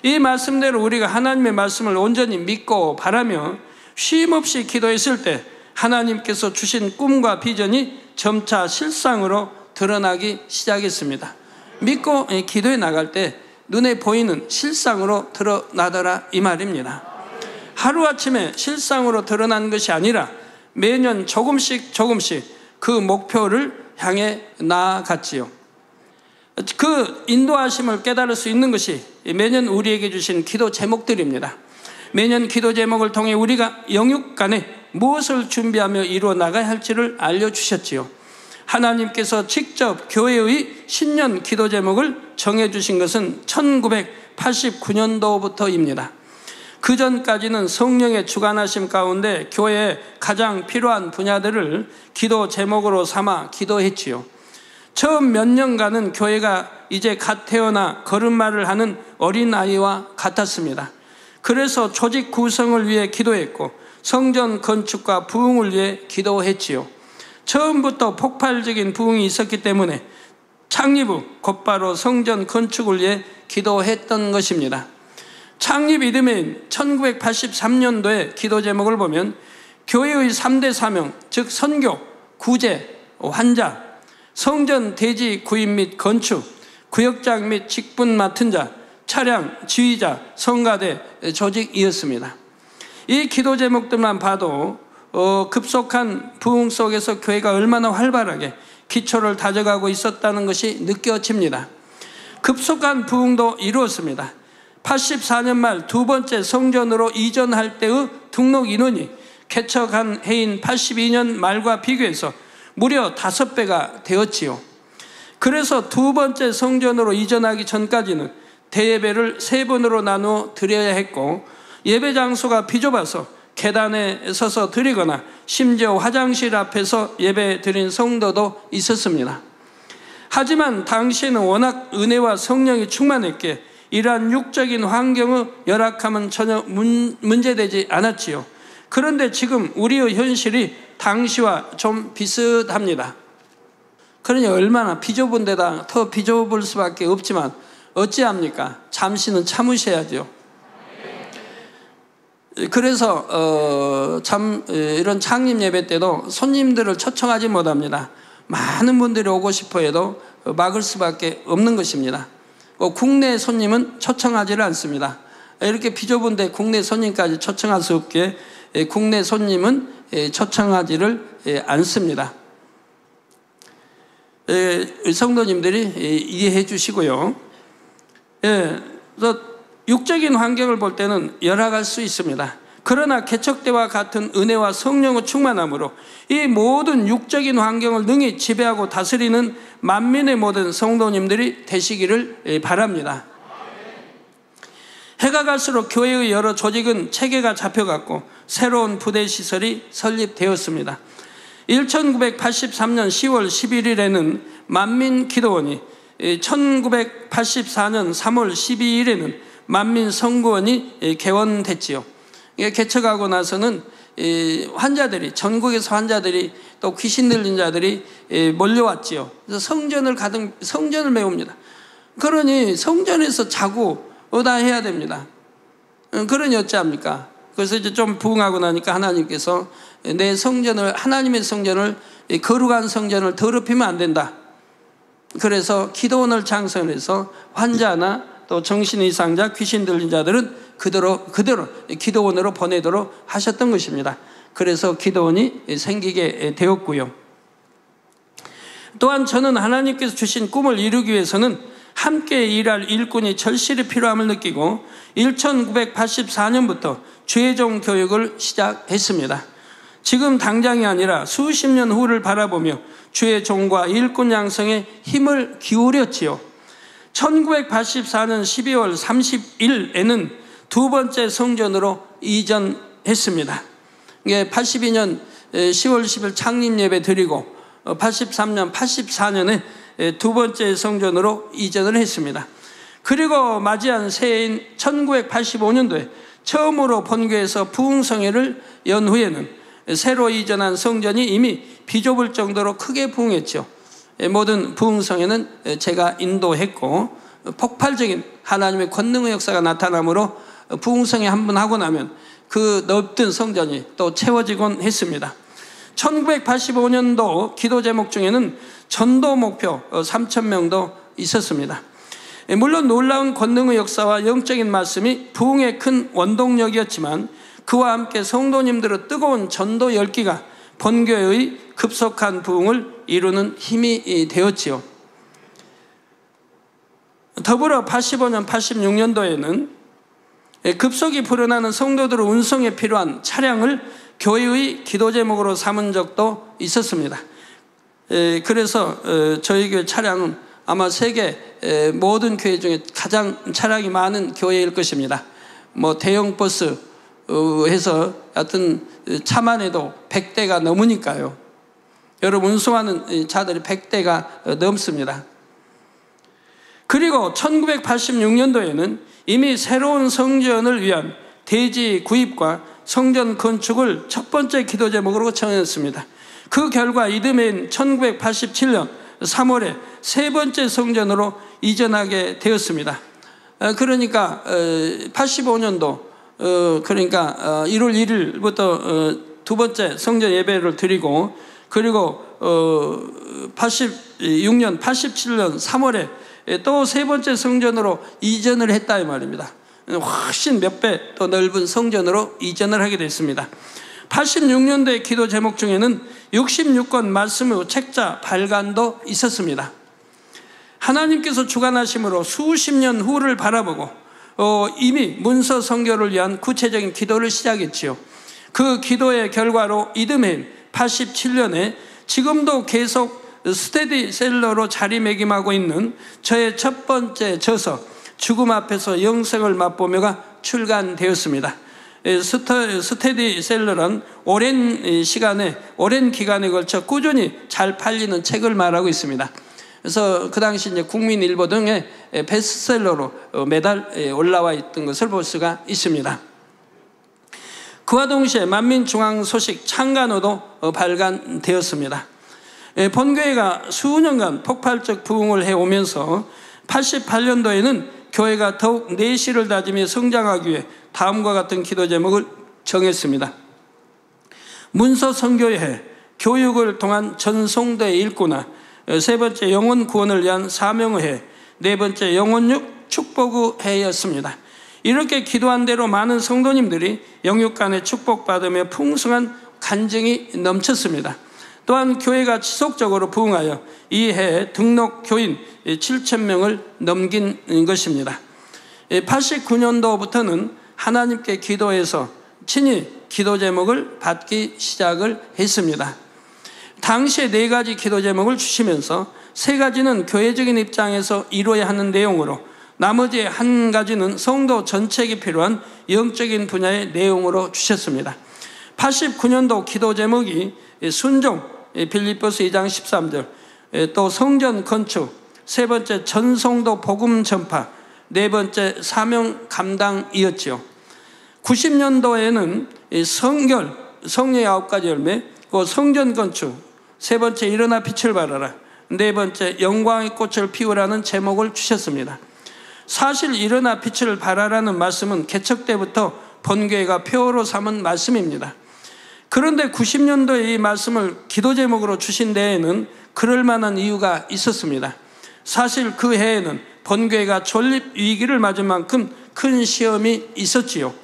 이 말씀대로 우리가 하나님의 말씀을 온전히 믿고 바라며 쉼없이 기도했을 때 하나님께서 주신 꿈과 비전이 점차 실상으로 드러나기 시작했습니다. 믿고 기도해 나갈 때 눈에 보이는 실상으로 드러나더라 이 말입니다. 하루아침에 실상으로 드러난 것이 아니라 매년 조금씩 그 목표를 향해 나아갔지요. 그 인도하심을 깨달을 수 있는 것이 매년 우리에게 주신 기도 제목들입니다. 매년 기도 제목을 통해 우리가 영육간에 무엇을 준비하며 이루어 나가야 할지를 알려주셨지요. 하나님께서 직접 교회의 신년 기도 제목을 정해주신 것은 1989년도부터입니다. 그 전까지는 성령의 주관하심 가운데 교회에 가장 필요한 분야들을 기도 제목으로 삼아 기도했지요. 처음 몇 년간은 교회가 이제 갓 태어나 걸음마를 하는 어린아이와 같았습니다. 그래서 조직 구성을 위해 기도했고 성전 건축과 부흥을 위해 기도했지요. 처음부터 폭발적인 부흥이 있었기 때문에 창립 후 곧바로 성전 건축을 위해 기도했던 것입니다. 창립 이듬해인 1983년도의 기도 제목을 보면 교회의 3대 사명, 즉 선교, 구제, 환자, 성전 대지 구입 및 건축, 구역장 및 직분 맡은 자, 차량, 지휘자, 성가대, 조직이었습니다. 이 기도 제목들만 봐도 급속한 부흥 속에서 교회가 얼마나 활발하게 기초를 다져가고 있었다는 것이 느껴집니다. 급속한 부흥도 이루었습니다. 84년 말 두 번째 성전으로 이전할 때의 등록 인원이 개척한 해인 82년 말과 비교해서 무려 5배가 되었지요. 그래서 두 번째 성전으로 이전하기 전까지는 대예배를 3번으로 나누어 드려야 했고 예배 장소가 비좁아서 계단에 서서 드리거나 심지어 화장실 앞에서 예배 드린 성도도 있었습니다. 하지만 당시에는 워낙 은혜와 성령이 충만했기에 이러한 육적인 환경의 열악함은 전혀 문제되지 않았지요. 그런데 지금 우리의 현실이 당시와 좀 비슷합니다. 그러니 얼마나 비좁은 데다 더 비좁을 수밖에 없지만 어찌합니까? 잠시는 참으셔야죠. 그래서 이런 창립 예배 때도 손님들을 초청하지 못합니다. 많은 분들이 오고 싶어 해도 막을 수밖에 없는 것입니다. 국내 손님은 초청하지를 않습니다. 이렇게 비좁은데 국내 손님까지 초청할 수 없게 국내 손님은 초청하지를 않습니다. 성도님들이 이해해 주시고요. 그래서 육적인 환경을 볼 때는 열악할 수 있습니다. 그러나 개척 때와 같은 은혜와 성령의 충만함으로 이 모든 육적인 환경을 능히 지배하고 다스리는 만민의 모든 성도님들이 되시기를 바랍니다. 해가 갈수록 교회의 여러 조직은 체계가 잡혀갔고 새로운 부대 시설이 설립되었습니다. 1983년 10월 11일에는 만민기도원이, 1984년 3월 12일에는 만민성구원이 개원됐지요. 개척하고 나서는 환자들이, 전국에서 환자들이 또 귀신 들린 자들이 몰려왔지요. 그래서 성전을 메웁니다. 그러니 성전에서 자고 오다 해야 됩니다. 그러니 어찌합니까? 그래서 이제 좀 부흥하고 나니까 하나님께서 내 성전을, 하나님의 성전을, 거룩한 성전을 더럽히면 안 된다. 그래서 기도원을 창설해서 환자나 또 정신이상자, 귀신 들린 자들은 그대로 기도원으로 보내도록 하셨던 것입니다. 그래서 기도원이 생기게 되었고요. 또한 저는 하나님께서 주신 꿈을 이루기 위해서는 함께 일할 일꾼이 절실히 필요함을 느끼고 1984년부터 주의종 교육을 시작했습니다. 지금 당장이 아니라 수십 년 후를 바라보며 주의종과 일꾼 양성에 힘을 기울였지요. 1984년 12월 30일에는 두 번째 성전으로 이전했습니다. 82년 10월 10일 창립 예배 드리고 83년, 84년에 두 번째 성전으로 이전을 했습니다. 그리고 맞이한 새해인 1985년도에 처음으로 본교에서 부흥성회를 연 후에는 새로 이전한 성전이 이미 비좁을 정도로 크게 부흥했죠. 모든 부흥성회는 제가 인도했고 폭발적인 하나님의 권능의 역사가 나타나므로 부흥성회 한 번 하고 나면 그 넓던 성전이 또 채워지곤 했습니다. 1985년도 기도 제목 중에는 전도 목표 3,000명도 있었습니다. 물론 놀라운 권능의 역사와 영적인 말씀이 부흥의 큰 원동력이었지만 그와 함께 성도님들의 뜨거운 전도 열기가 본교회의 급속한 부흥을 이루는 힘이 되었지요. 더불어 85년, 86년도에는 급속히 불어나는 성도들의 운송에 필요한 차량을 교회의 기도 제목으로 삼은 적도 있었습니다. 그래서 저희 교회 차량은 아마 세계 모든 교회 중에 가장 차량이 많은 교회일 것입니다. 뭐 대형 버스 해서 하여튼 차만 해도 100대가 넘으니까요. 여러분 운송하는 차들이 100대가 넘습니다. 그리고 1986년도에는 이미 새로운 성전을 위한 대지 구입과 성전 건축을 첫 번째 기도 제목으로 정했습니다. 그 결과 이듬해인 1987년 3월에 세 번째 성전으로 이전하게 되었습니다. 그러니까 85년도 그러니까 1월 1일부터 두 번째 성전 예배를 드리고 그리고 86년, 87년 3월에 또 세 번째 성전으로 이전을 했다 이 말입니다. 훨씬 몇 배 더 넓은 성전으로 이전을 하게 됐습니다. 86년도의 기도 제목 중에는 66권 말씀의 책자 발간도 있었습니다. 하나님께서 주관하심으로 수십 년 후를 바라보고 이미 문서 선교를 위한 구체적인 기도를 시작했지요. 그 기도의 결과로 이듬해인 87년에 지금도 계속 스테디셀러로 자리매김하고 있는 저의 첫 번째 저서 죽음 앞에서 영생을 맛보며가 출간되었습니다. 스테디셀러란 오랜 기간에 걸쳐 꾸준히 잘 팔리는 책을 말하고 있습니다. 그래서 그 당시 이제 국민일보 등의 베스트셀러로 매달 올라와 있던 것을 볼 수가 있습니다. 그와 동시에 만민중앙소식 창간호도 발간되었습니다. 본교회가 수년간 폭발적 부흥을 해오면서 88년도에는 교회가 더욱 내실을 다지며 성장하기 위해 다음과 같은 기도 제목을 정했습니다. 문서 선교회, 교육을 통한 전송대 일구나, 세 번째 영혼 구원을 위한 사명의 해, 네 번째 영혼육 축복의 해였습니다. 이렇게 기도한 대로 많은 성도님들이 영육 간에 축복받으며 풍성한 간증이 넘쳤습니다. 또한 교회가 지속적으로 부흥하여 이 해에 등록 교인 7,000명을 넘긴 것입니다. 89년도부터는 하나님께 기도해서 친히 기도 제목을 받기 시작을 했습니다. 당시에 4가지 기도 제목을 주시면서 3가지는 교회적인 입장에서 이루어야 하는 내용으로 나머지 1가지는 성도 전체에게 필요한 영적인 분야의 내용으로 주셨습니다. 89년도 기도 제목이 순종, 빌립보서 2장 13절, 또 성전 건축, 세 번째 전성도 복음 전파, 네 번째 사명 감당이었지요. 90년도에는 성결, 성령의 9가지 열매, 성전 건축, 세 번째 일어나 빛을 발하라, 네 번째 영광의 꽃을 피우라는 제목을 주셨습니다. 사실 일어나 빛을 발하라는 말씀은 개척 때부터 본교회가 표어로 삼은 말씀입니다. 그런데 90년도에 이 말씀을 기도 제목으로 주신 데에는 그럴 만한 이유가 있었습니다. 사실 그 해에는 본교회가 존립 위기를 맞은 만큼 큰 시험이 있었지요.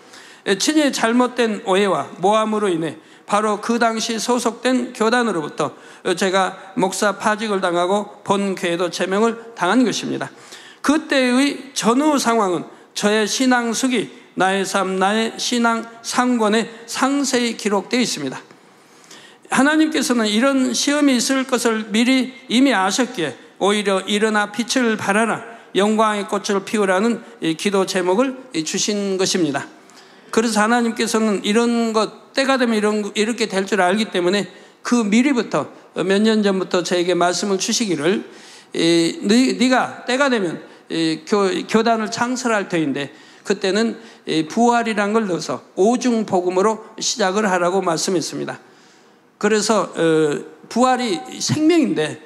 친히 잘못된 오해와 모함으로 인해 바로 그 당시 소속된 교단으로부터 제가 목사 파직을 당하고 본교회도 제명을 당한 것입니다. 그때의 전후 상황은 저의 신앙숙이 나의 삶, 나의 신앙 상권에 상세히 기록되어 있습니다. 하나님께서는 이런 시험이 있을 것을 미리 이미 아셨기에 오히려 일어나 빛을 발하라, 영광의 꽃을 피우라는 기도 제목을 주신 것입니다. 그래서 하나님께서는 이런 것, 때가 되면 이렇게 될 줄 알기 때문에 그 미리부터 몇 년 전부터 저에게 말씀을 주시기를 네가 때가 되면 교단을 창설할 터인데 그때는 부활이란 걸 넣어서 오중 복음으로 시작을 하라고 말씀했습니다. 그래서 부활이 생명인데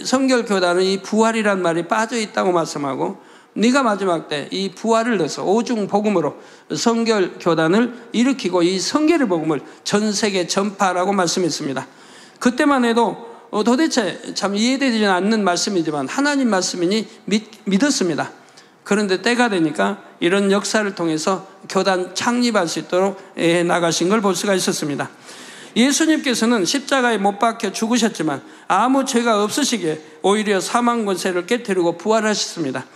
성결교단은 이 부활이란 말이 빠져 있다고 말씀하고 네가 마지막 때 이 부활을 넣어서 오중 복음으로 성결 교단을 일으키고 이 성결의 복음을 전 세계 전파하라고 말씀했습니다. 그때만 해도 도대체 참 이해되지 않는 말씀이지만 하나님 말씀이니 믿었습니다. 그런데 때가 되니까 이런 역사를 통해서 교단 창립할 수 있도록 나가신 걸 볼 수가 있었습니다. 예수님께서는 십자가에 못 박혀 죽으셨지만 아무 죄가 없으시기에 오히려 사망 권세를 깨뜨리고 부활하셨습니다.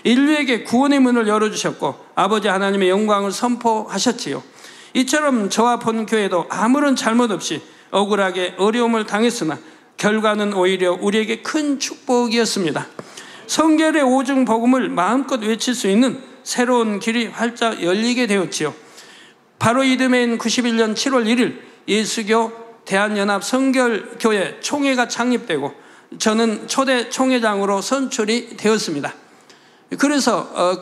인류에게 구원의 문을 열어주셨고 아버지 하나님의 영광을 선포하셨지요. 이처럼 저와 본교회도 아무런 잘못 없이 억울하게 어려움을 당했으나 결과는 오히려 우리에게 큰 축복이었습니다. 성결의 오중 복음을 마음껏 외칠 수 있는 새로운 길이 활짝 열리게 되었지요. 바로 이듬해인 91년 7월 1일 예수교 대한연합 성결교회 총회가 창립되고 저는 초대 총회장으로 선출이 되었습니다. 그래서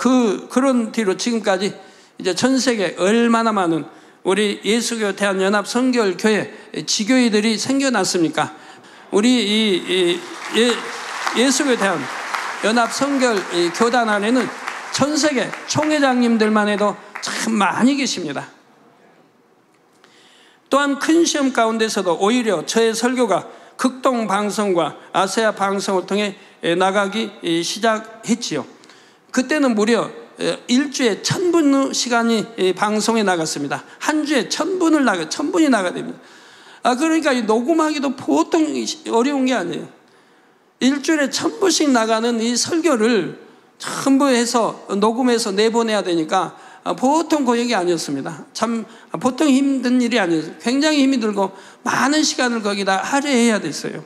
그런 뒤로 지금까지 이제 전 세계 얼마나 많은 우리 예수교 대한연합 성결교회 지교회들이 생겨났습니까? 우리 이 예수교 대한연합 성결교단 안에는 전 세계 총회장님들만 해도 참 많이 계십니다. 또한 큰 시험 가운데서도 오히려 저의 설교가 극동 방송과 아세아 방송을 통해 나가기 시작했지요. 그때는 무려 일주에 1000분 시간이 방송에 나갔습니다. 한 주에 1000분이 나가야 됩니다. 그러니까 녹음하기도 보통 어려운 게 아니에요. 일주일에 1000분씩 나가는 이 설교를 전부 해서 녹음해서 내보내야 되니까 보통 고역이 아니었습니다. 참 보통 힘든 일이 아니었어요. 굉장히 힘이 들고 많은 시간을 거기다 할애해야 됐어요.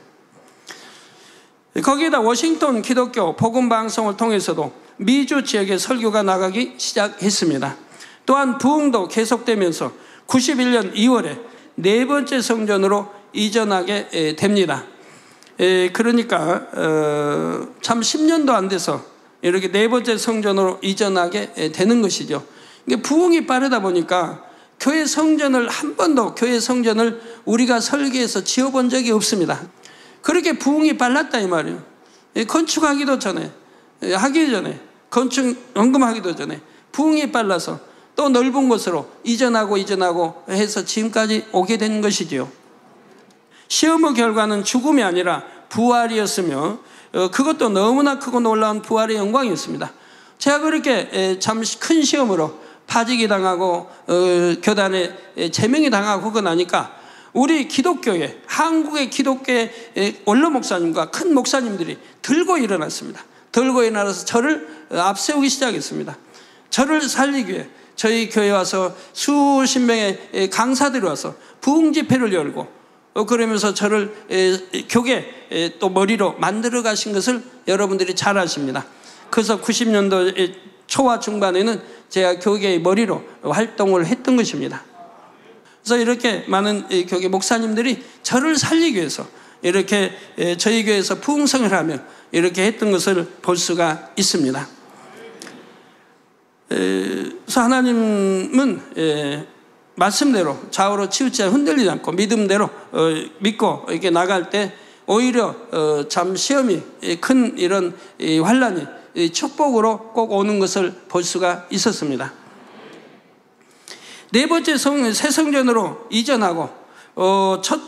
거기에다 워싱턴 기독교 복음 방송을 통해서도 미주 지역에 설교가 나가기 시작했습니다. 또한 부흥도 계속되면서 91년 2월에 네 번째 성전으로 이전하게 됩니다. 그러니까 참 10년도 안 돼서 이렇게 네 번째 성전으로 이전하게 되는 것이죠. 부흥이 빠르다 보니까 교회 성전을 한 번도 교회 성전을 우리가 설계해서 지어본 적이 없습니다. 그렇게 부흥이 빨랐다 이 말이에요. 건축하기도 전에 하기 전에 건축 헌금하기도 전에 부흥이 빨라서 또 넓은 곳으로 이전하고 해서 지금까지 오게 된 것이지요. 시험의 결과는 죽음이 아니라 부활이었으며 그것도 너무나 크고 놀라운 부활의 영광이었습니다. 제가 그렇게 참 큰 시험으로 파직이 당하고 교단에 제명이 당하고 그거 나니까 우리 기독교회, 한국의 기독교회 원로 목사님과 큰 목사님들이 들고 일어났습니다. 들고 일어나서 저를 앞세우기 시작했습니다. 저를 살리기 위해 저희 교회에 와서 수십 명의 강사들이 와서 부흥 집회를 열고 그러면서 저를 교계 또 머리로 만들어 가신 것을 여러분들이 잘 아십니다. 그래서 90년도 초와 중반에는 제가 교계의 머리로 활동을 했던 것입니다. 그래서 이렇게 많은 교계 목사님들이 저를 살리기 위해서 이렇게 저희 교회에서 부흥성을 하며 이렇게 했던 것을 볼 수가 있습니다. 그래서 하나님은 말씀대로 좌우로 치우치지 흔들리지 않고 믿음대로 믿고 이렇게 나갈 때 오히려 참 시험이 큰 이런 환란이 축복으로 꼭 오는 것을 볼 수가 있었습니다. 네 번째 새 성전으로 이전하고 첫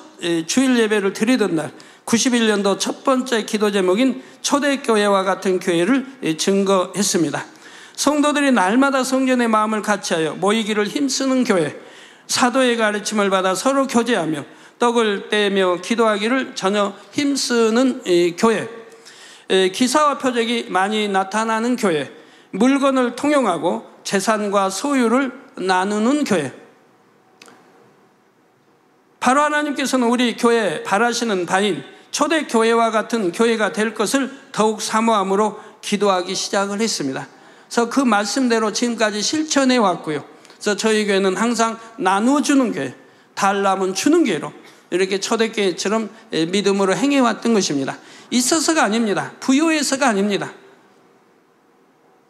주일 예배를 드리던 날 91년도 첫 번째 기도 제목인 초대교회와 같은 교회를 증거했습니다. 성도들이 날마다 성전의 마음을 같이하여 모이기를 힘쓰는 교회, 사도의 가르침을 받아 서로 교제하며 떡을 떼며 기도하기를 전혀 힘쓰는 교회, 기사와 표적이 많이 나타나는 교회, 물건을 통용하고 재산과 소유를 나누는 교회. 바로 하나님께서는 우리 교회에 바라시는 바인 초대교회와 같은 교회가 될 것을 더욱 사모함으로 기도하기 시작을 했습니다. 그래서 그 말씀대로 지금까지 실천해 왔고요. 그래서 저희 교회는 항상 나누어주는 교회, 달라면 주는 교회로 이렇게 초대교회처럼 믿음으로 행해왔던 것입니다. 있어서가 아닙니다. 부요해서가 아닙니다.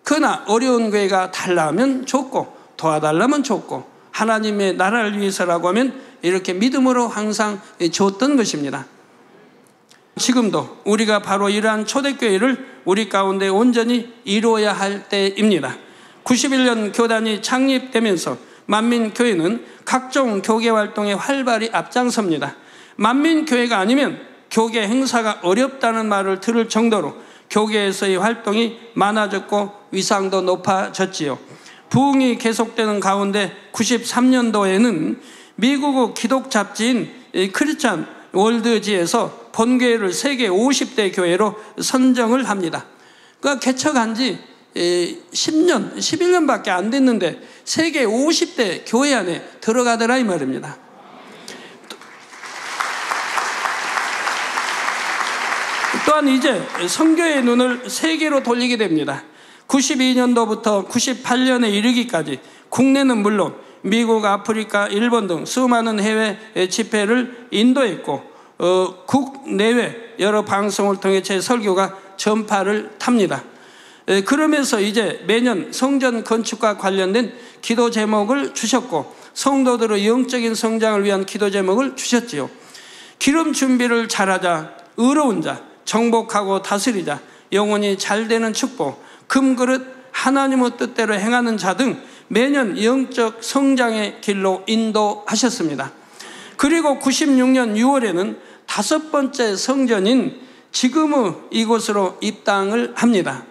그러나 어려운 교회가 달라면 좋고 도와달라면 좋고 하나님의 나라를 위해서라고 하면 이렇게 믿음으로 항상 줬던 것입니다. 지금도 우리가 바로 이러한 초대교회를 우리 가운데 온전히 이루어야 할 때입니다. 91년 교단이 창립되면서 만민교회는 각종 교계 활동에 활발히 앞장섭니다. 만민교회가 아니면 교계 행사가 어렵다는 말을 들을 정도로 교계에서의 활동이 많아졌고 위상도 높아졌지요. 부흥이 계속되는 가운데 93년도에는 미국 기독 잡지인 크리스찬 월드지에서 본교회를 세계 50대 교회로 선정을 합니다. 그러니까 개척한 지 10년, 11년밖에 안 됐는데 세계 50대 교회 안에 들어가더라 이 말입니다. 또한 이제 선교의 눈을 세계로 돌리게 됩니다. 92년도부터 98년에 이르기까지 국내는 물론 미국, 아프리카, 일본 등 수많은 해외 집회를 인도했고 국내외 여러 방송을 통해 제 설교가 전파를 탑니다. 그러면서 이제 매년 성전 건축과 관련된 기도 제목을 주셨고 성도들의 영적인 성장을 위한 기도 제목을 주셨지요. 기름 준비를 잘하자, 의로운 자, 정복하고 다스리자, 영혼이 잘되는 축복, 금그릇, 하나님의 뜻대로 행하는 자 등 매년 영적 성장의 길로 인도하셨습니다. 그리고 96년 6월에는 5번째 성전인 지금의 이곳으로 입당을 합니다.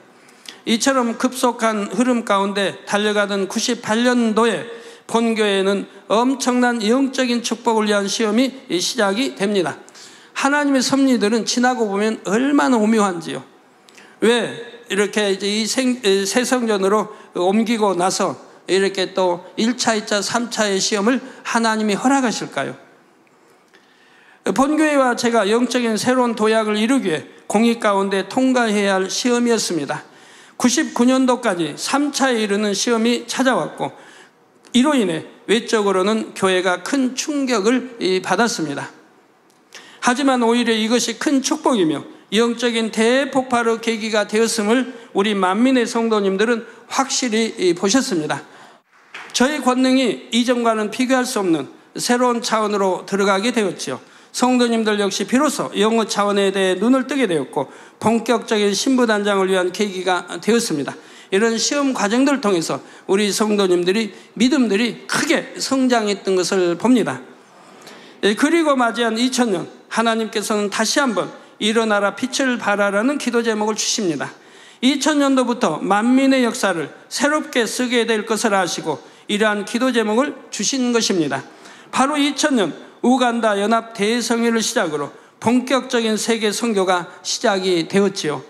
이처럼 급속한 흐름 가운데 달려가던 98년도에 본교회는 엄청난 영적인 축복을 위한 시험이 시작이 됩니다. 하나님의 섭리들은 지나고 보면 얼마나 오묘한지요. 왜 이렇게 이제 이 새 성전으로 옮기고 나서 이렇게 또 1차, 2차, 3차의 시험을 하나님이 허락하실까요? 본교회와 제가 영적인 새로운 도약을 이루기 위해 공의 가운데 통과해야 할 시험이었습니다. 99년도까지 3차에 이르는 시험이 찾아왔고 이로 인해 외적으로는 교회가 큰 충격을 받았습니다. 하지만 오히려 이것이 큰 축복이며 영적인 대폭발의 계기가 되었음을 우리 만민의 성도님들은 확실히 보셨습니다. 저희 권능이 이전과는 비교할 수 없는 새로운 차원으로 들어가게 되었지요. 성도님들 역시 비로소 영어 차원에 대해 눈을 뜨게 되었고 본격적인 신부단장을 위한 계기가 되었습니다. 이런 시험 과정들을 통해서 우리 성도님들이 믿음들이 크게 성장했던 것을 봅니다. 그리고 맞이한 2000년 하나님께서는 다시 한번 일어나라 빛을 발하라는 기도 제목을 주십니다. 2000년도부터 만민의 역사를 새롭게 쓰게 될 것을 아시고 이러한 기도 제목을 주신 것입니다. 바로 2000년 우간다 연합 대성회를 시작으로 본격적인 세계 선교가 시작이 되었지요.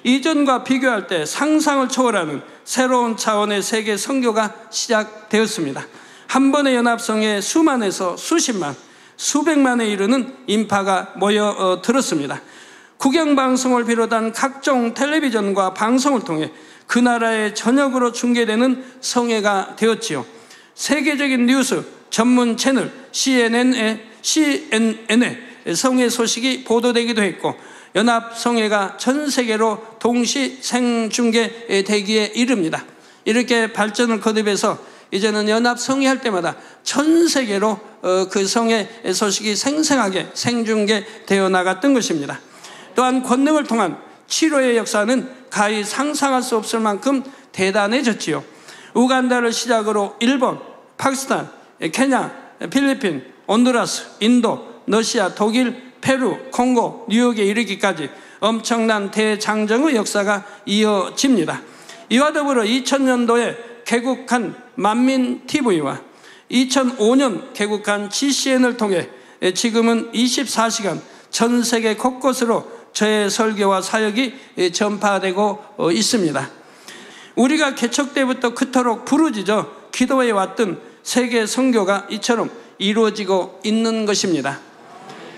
이전과 비교할 때 상상을 초월하는 새로운 차원의 세계 선교가 시작되었습니다. 한 번의 연합성에 수만에서 수십만, 수백만에 이르는 인파가 모여들었습니다. 국영방송을 비롯한 각종 텔레비전과 방송을 통해 그 나라의 전역으로 중계되는 성회가 되었지요. 세계적인 뉴스 전문 채널 CNN의 성회 소식이 보도되기도 했고 연합성회가 전 세계로 동시 생중계되기에 이릅니다. 이렇게 발전을 거듭해서 이제는 연합성회 할 때마다 전 세계로 그 성회 소식이 생생하게 생중계되어 나갔던 것입니다. 또한 권능을 통한 치료의 역사는 가히 상상할 수 없을 만큼 대단해졌지요. 우간다를 시작으로 일본, 파키스탄, 케냐, 필리핀, 온두라스, 인도, 러시아, 독일, 페루, 콩고, 뉴욕에 이르기까지 엄청난 대장정의 역사가 이어집니다. 이와 더불어 2000년도에 개국한 만민TV와 2005년 개국한 GCN을 통해 지금은 24시간 전 세계 곳곳으로 저의 설교와 사역이 전파되고 있습니다. 우리가 개척 때부터 그토록 부르짖어 기도해 왔던 세계 선교가 이처럼 이루어지고 있는 것입니다.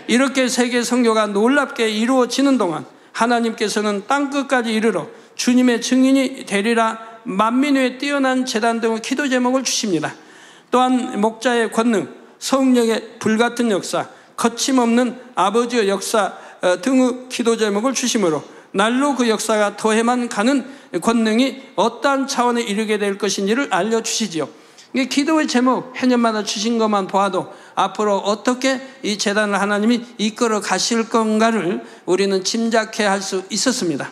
이렇게 세계 선교가 놀랍게 이루어지는 동안 하나님께서는 땅끝까지 이르러 주님의 증인이 되리라 만민 위에 뛰어난 제단 등의 기도 제목을 주십니다. 또한 목자의 권능, 성령의 불같은 역사, 거침없는 아버지의 역사 등의 기도 제목을 주심으로 날로 그 역사가 더해만 가는 권능이 어떠한 차원에 이르게 될 것인지를 알려주시지요. 이게 기도의 제목 해년마다 주신 것만 보아도 앞으로 어떻게 이 재단을 하나님이 이끌어 가실 건가를 우리는 짐작해 할 수 있었습니다.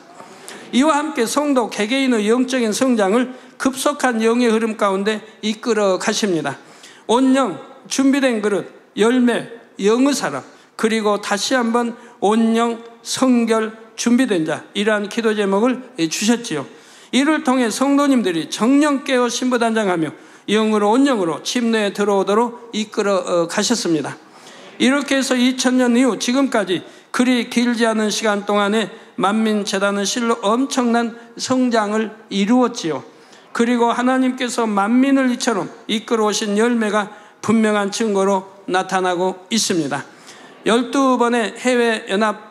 이와 함께 성도 개개인의 영적인 성장을 급속한 영의 흐름 가운데 이끌어 가십니다. 온영, 준비된 그릇, 열매, 영의 사람, 그리고 다시 한번 온영, 성결, 준비된 자, 이러한 기도 제목을 주셨지요. 이를 통해 성도님들이 정령 깨어 신부단장하며 영으로 온영으로 침례에 들어오도록 이끌어 가셨습니다. 이렇게 해서 2000년 이후 지금까지 그리 길지 않은 시간 동안에 만민재단은 실로 엄청난 성장을 이루었지요. 그리고 하나님께서 만민을 이처럼 이끌어 오신 열매가 분명한 증거로 나타나고 있습니다. 12번의 해외연합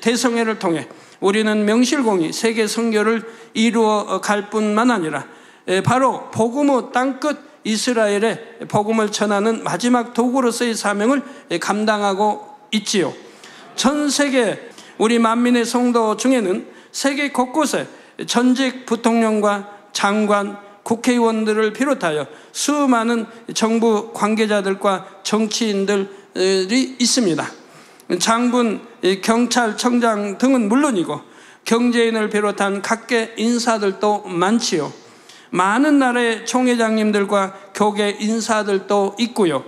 대성회를 통해 우리는 명실공히 세계 선교를 이루어 갈 뿐만 아니라 바로 복음의 땅끝 이스라엘에 복음을 전하는 마지막 도구로서의 사명을 감당하고 있지요. 전 세계 우리 만민의 성도 중에는 세계 곳곳에 전직 부통령과 장관, 국회의원들을 비롯하여 수많은 정부 관계자들과 정치인들이 있습니다. 장군, 경찰청장 등은 물론이고 경제인을 비롯한 각계 인사들도 많지요. 많은 나라의 총회장님들과 교계 인사들도 있고요.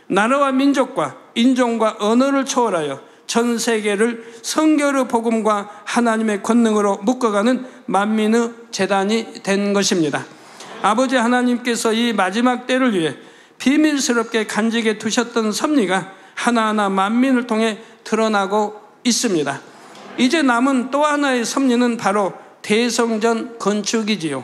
나라와 민족과 인종과 언어를 초월하여 전 세계를 선교의 복음과 하나님의 권능으로 묶어가는 만민의 재단이 된 것입니다. 아버지 하나님께서 이 마지막 때를 위해 비밀스럽게 간직해 두셨던 섭리가 하나하나 만민을 통해 드러나고 있습니다. 이제 남은 또 하나의 섭리는 바로 대성전 건축이지요.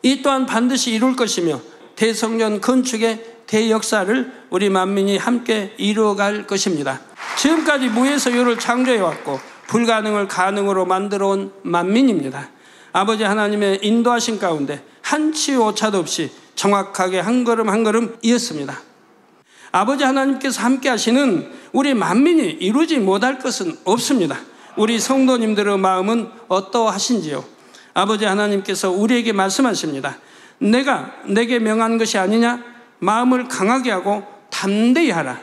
이 또한 반드시 이룰 것이며 대성전 건축의 대역사를 우리 만민이 함께 이루어갈 것입니다. 지금까지 무에서 요를 창조해왔고 불가능을 가능으로 만들어온 만민입니다. 아버지 하나님의 인도하신 가운데 한치 오차도 없이 정확하게 한 걸음 한 걸음 이었습니다. 아버지 하나님께서 함께 하시는 우리 만민이 이루지 못할 것은 없습니다. 우리 성도님들의 마음은 어떠하신지요? 아버지 하나님께서 우리에게 말씀하십니다. 내가 내게 명한 것이 아니냐? 마음을 강하게 하고 담대히 하라.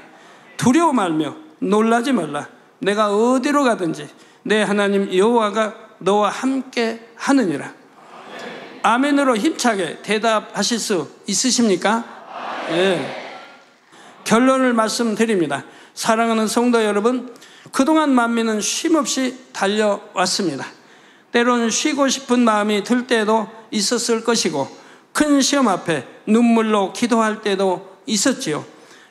두려워 말며 놀라지 말라. 내가 어디로 가든지 내 하나님 여호와가 너와 함께 하느니라. 아멘으로 힘차게 대답하실 수 있으십니까? 예. 결론을 말씀드립니다. 사랑하는 성도 여러분, 그동안 만민은 쉼없이 달려왔습니다. 때로는 쉬고 싶은 마음이 들 때도 있었을 것이고 큰 시험 앞에 눈물로 기도할 때도 있었지요.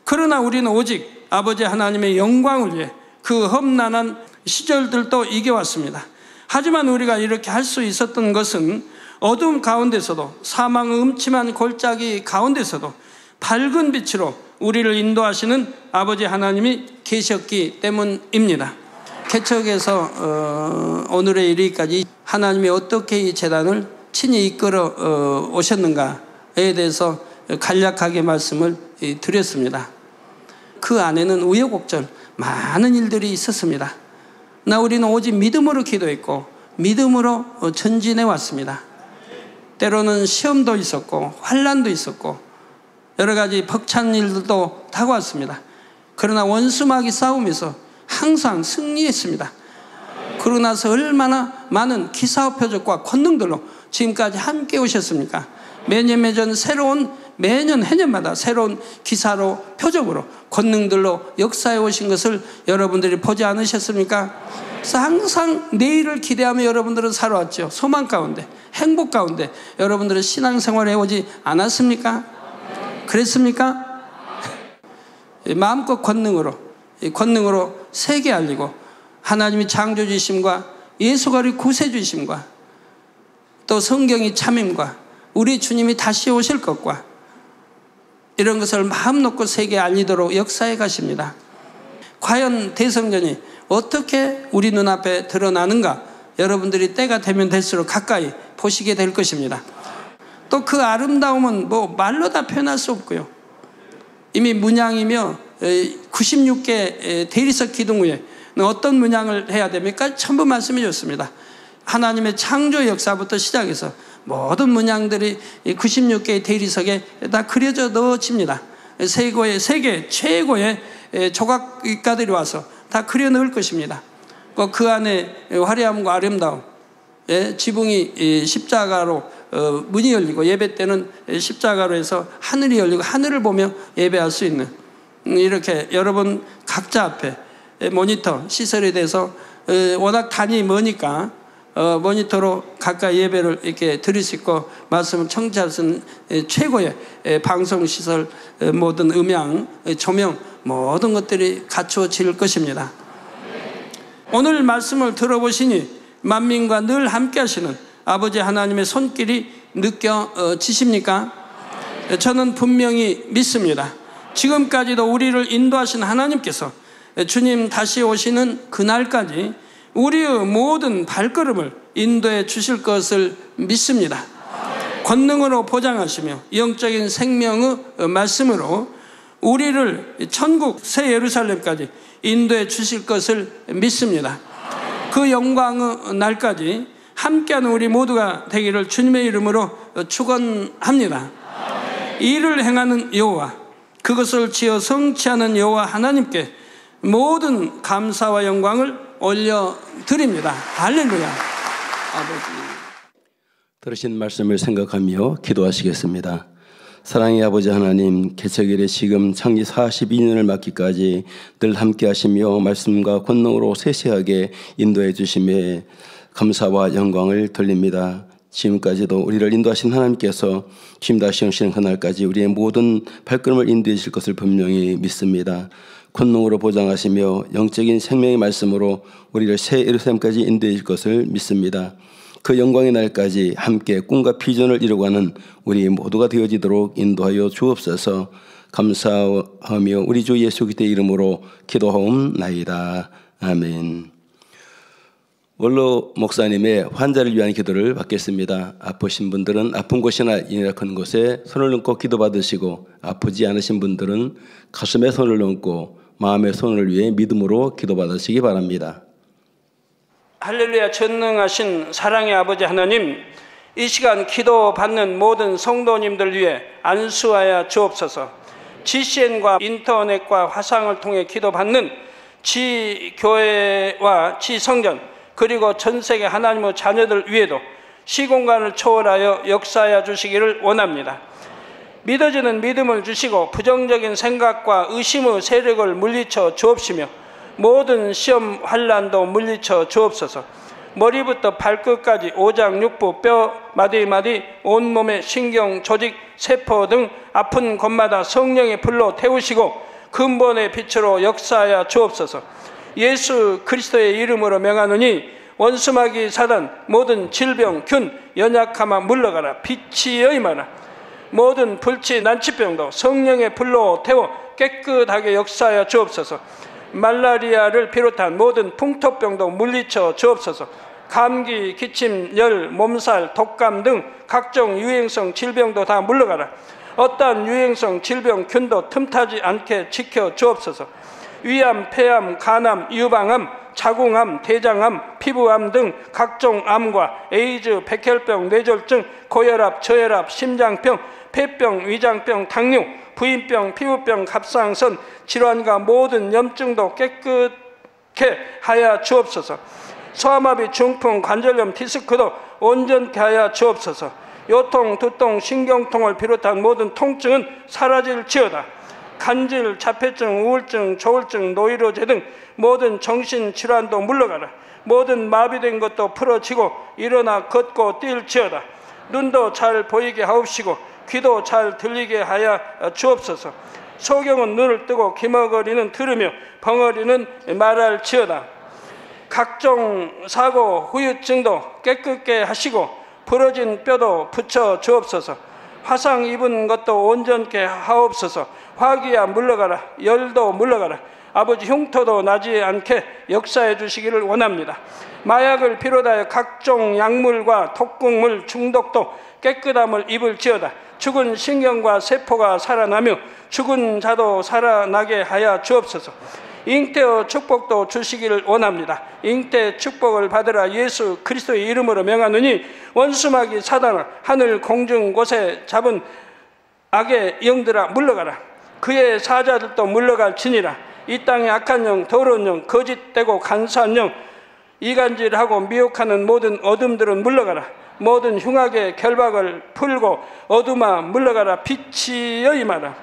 그러나 우리는 오직 아버지 하나님의 영광을 위해 그 험난한 시절들도 이겨왔습니다. 하지만 우리가 이렇게 할 수 있었던 것은 어두움 가운데서도 사망의 음침한 골짜기 가운데서도 밝은 빛으로 우리를 인도하시는 아버지 하나님이 계셨기 때문입니다. 개척에서 오늘의 이르기까지 하나님이 어떻게 이 재단을 친히 이끌어 오셨는가에 대해서 간략하게 말씀을 드렸습니다. 그 안에는 우여곡절 많은 일들이 있었습니다. 우리는 오직 믿음으로 기도했고 믿음으로 전진해 왔습니다. 때로는 시험도 있었고 환난도 있었고 여러 가지 벅찬 일들도 다가왔습니다. 그러나 원수마귀 싸움에서 항상 승리했습니다. 그러고 나서 얼마나 많은 기사와 표적과 권능들로 지금까지 함께 오셨습니까? 매년 매년 해년마다 새로운 기사로 표적으로 권능들로 역사해 오신 것을 여러분들이 보지 않으셨습니까? 그래서 항상 내일을 기대하며 여러분들은 살아왔죠. 소망 가운데, 행복 가운데 여러분들은 신앙생활을 해오지 않았습니까? 그랬습니까? 마음껏 권능으로 세계 알리고 하나님이 창조주이심과 예수가 우리 구세주이심과 또 성경이 참임과 우리 주님이 다시 오실 것과 이런 것을 마음 놓고 세계에 알리도록 역사해 가십니다. 과연 대성전이 어떻게 우리 눈앞에 드러나는가 여러분들이 때가 되면 될수록 가까이 보시게 될 것입니다. 또 그 아름다움은 말로 다 표현할 수 없고요. 이미 문양이며 96개 대리석 기둥 위에 어떤 문양을 해야 됩니까? 전부 말씀해 줬습니다. 하나님의 창조 역사부터 시작해서 모든 문양들이 96개의 대리석에 다 그려져 넣어집니다. 세계 최고의 조각가들이 와서 다 그려 넣을 것입니다. 그 안에 화려함과 아름다움, 지붕이 십자가로 문이 열리고 예배 때는 십자가로 해서 하늘이 열리고 하늘을 보며 예배할 수 있는, 이렇게 여러분 각자 앞에 모니터 시설에 대해서 워낙 단위 머니까 모니터로 가까이 예배를 이렇게 드릴 수 있고 말씀을 청취할 수 있는 최고의 방송시설, 모든 음향, 조명, 모든 것들이 갖추어질 것입니다. 오늘 말씀을 들어보시니 만민과 늘 함께 하시는 아버지 하나님의 손길이 느껴지십니까? 저는 분명히 믿습니다. 지금까지도 우리를 인도하신 하나님께서 주님 다시 오시는 그날까지 우리의 모든 발걸음을 인도해 주실 것을 믿습니다. 권능으로 보장하시며 영적인 생명의 말씀으로 우리를 천국 새 예루살렘까지 인도해 주실 것을 믿습니다. 그 영광의 날까지 함께하는 우리 모두가 되기를 주님의 이름으로 축원합니다. 이를 행하는 여호와, 그것을 지어 성취하는 여호와 하나님께 모든 감사와 영광을 올려드립니다. 할렐루야. 아버지, 들으신 말씀을 생각하며 기도하시겠습니다. 사랑의 아버지 하나님, 개척일에 지금 창립 42년을 맞기까지 늘 함께 하시며 말씀과 권능으로 세세하게 인도해 주심에 감사와 영광을 돌립니다. 지금까지도 우리를 인도하신 하나님께서 주님 다시 오시는 그날까지 우리의 모든 발걸음을 인도해 주실 것을 분명히 믿습니다. 권능으로 보장하시며 영적인 생명의 말씀으로 우리를 새 예루살렘까지 인도해 줄 것을 믿습니다. 그 영광의 날까지 함께 꿈과 비전을 이루어가는 우리 모두가 되어지도록 인도하여 주옵소서. 감사하며 우리 주 예수 그리스도의 이름으로 기도하옵나이다. 아멘. 원로 목사님의 환자를 위한 기도를 받겠습니다. 아프신 분들은 아픈 곳이나 연약한 곳에 손을 얹고 기도받으시고, 아프지 않으신 분들은 가슴에 손을 얹고 마음의 손을 위해 믿음으로 기도받으시기 바랍니다. 할렐루야. 전능하신 사랑의 아버지 하나님, 이 시간 기도받는 모든 성도님들 위해 안수하여 주옵소서. GCN과 인터넷과 화상을 통해 기도받는 지교회와 지성전, 그리고 전세계 하나님의 자녀들 위에도 시공간을 초월하여 역사하여 주시기를 원합니다. 믿어지는 믿음을 주시고 부정적인 생각과 의심의 세력을 물리쳐 주옵시며 모든 시험 환난도 물리쳐 주옵소서. 머리부터 발끝까지 오장육부 뼈 마디마디 온몸의 신경 조직 세포 등 아픈 곳마다 성령의 불로 태우시고 근본의 빛으로 역사하여 주옵소서. 예수 그리스도의 이름으로 명하노니 원수마귀 사단 모든 질병 균 연약함아 물러가라. 빛이 임하라. 모든 불치 난치병도 성령의 불로 태워 깨끗하게 역사하여 주옵소서. 말라리아를 비롯한 모든 풍토병도 물리쳐 주옵소서. 감기, 기침, 열, 몸살, 독감 등 각종 유행성 질병도 다 물러가라. 어떠한 유행성 질병 균도 틈타지 않게 지켜 주옵소서. 위암, 폐암, 간암, 유방암, 자궁암, 대장암, 피부암 등 각종 암과 에이즈, 백혈병, 뇌졸중, 고혈압, 저혈압, 심장병, 폐병, 위장병, 당뇨, 부인병, 피부병, 갑상선 질환과 모든 염증도 깨끗게 하여 주옵소서. 소아마비, 중풍, 관절염, 디스크도 온전케 하여 주옵소서. 요통, 두통, 신경통을 비롯한 모든 통증은 사라질지어다. 간질, 자폐증, 우울증, 조울증, 노이로제 등 모든 정신질환도 물러가라. 모든 마비된 것도 풀어지고 일어나 걷고 뛸지어다. 눈도 잘 보이게 하옵시고 귀도 잘 들리게 하여 주옵소서. 소경은 눈을 뜨고 기머거리는 들으며 벙어리는 말할지어다. 각종 사고, 후유증도 깨끗게 하시고 부러진 뼈도 붙여 주옵소서. 화상 입은 것도 온전케 하옵소서. 화기야 물러가라. 열도 물러가라. 아버지 흉터도 나지 않게 역사해 주시기를 원합니다. 마약을 비롯하여 각종 약물과 독극물 중독도 깨끗함을 입을지어다. 죽은 신경과 세포가 살아나며 죽은 자도 살아나게 하여 주옵소서. 잉태의 축복도 주시기를 원합니다. 잉태 축복을 받으라 예수 그리스도의 이름으로 명하노니 원수마귀 사단아 하늘 공중 곳에 잡은 악의 영들아 물러가라. 그의 사자들도 물러갈지니라. 이 땅의 악한 영, 더러운 영, 거짓되고 간사한 영, 이간질하고 미혹하는 모든 어둠들은 물러가라. 모든 흉악의 결박을 풀고 어둠아 물러가라. 빛이여 임하라.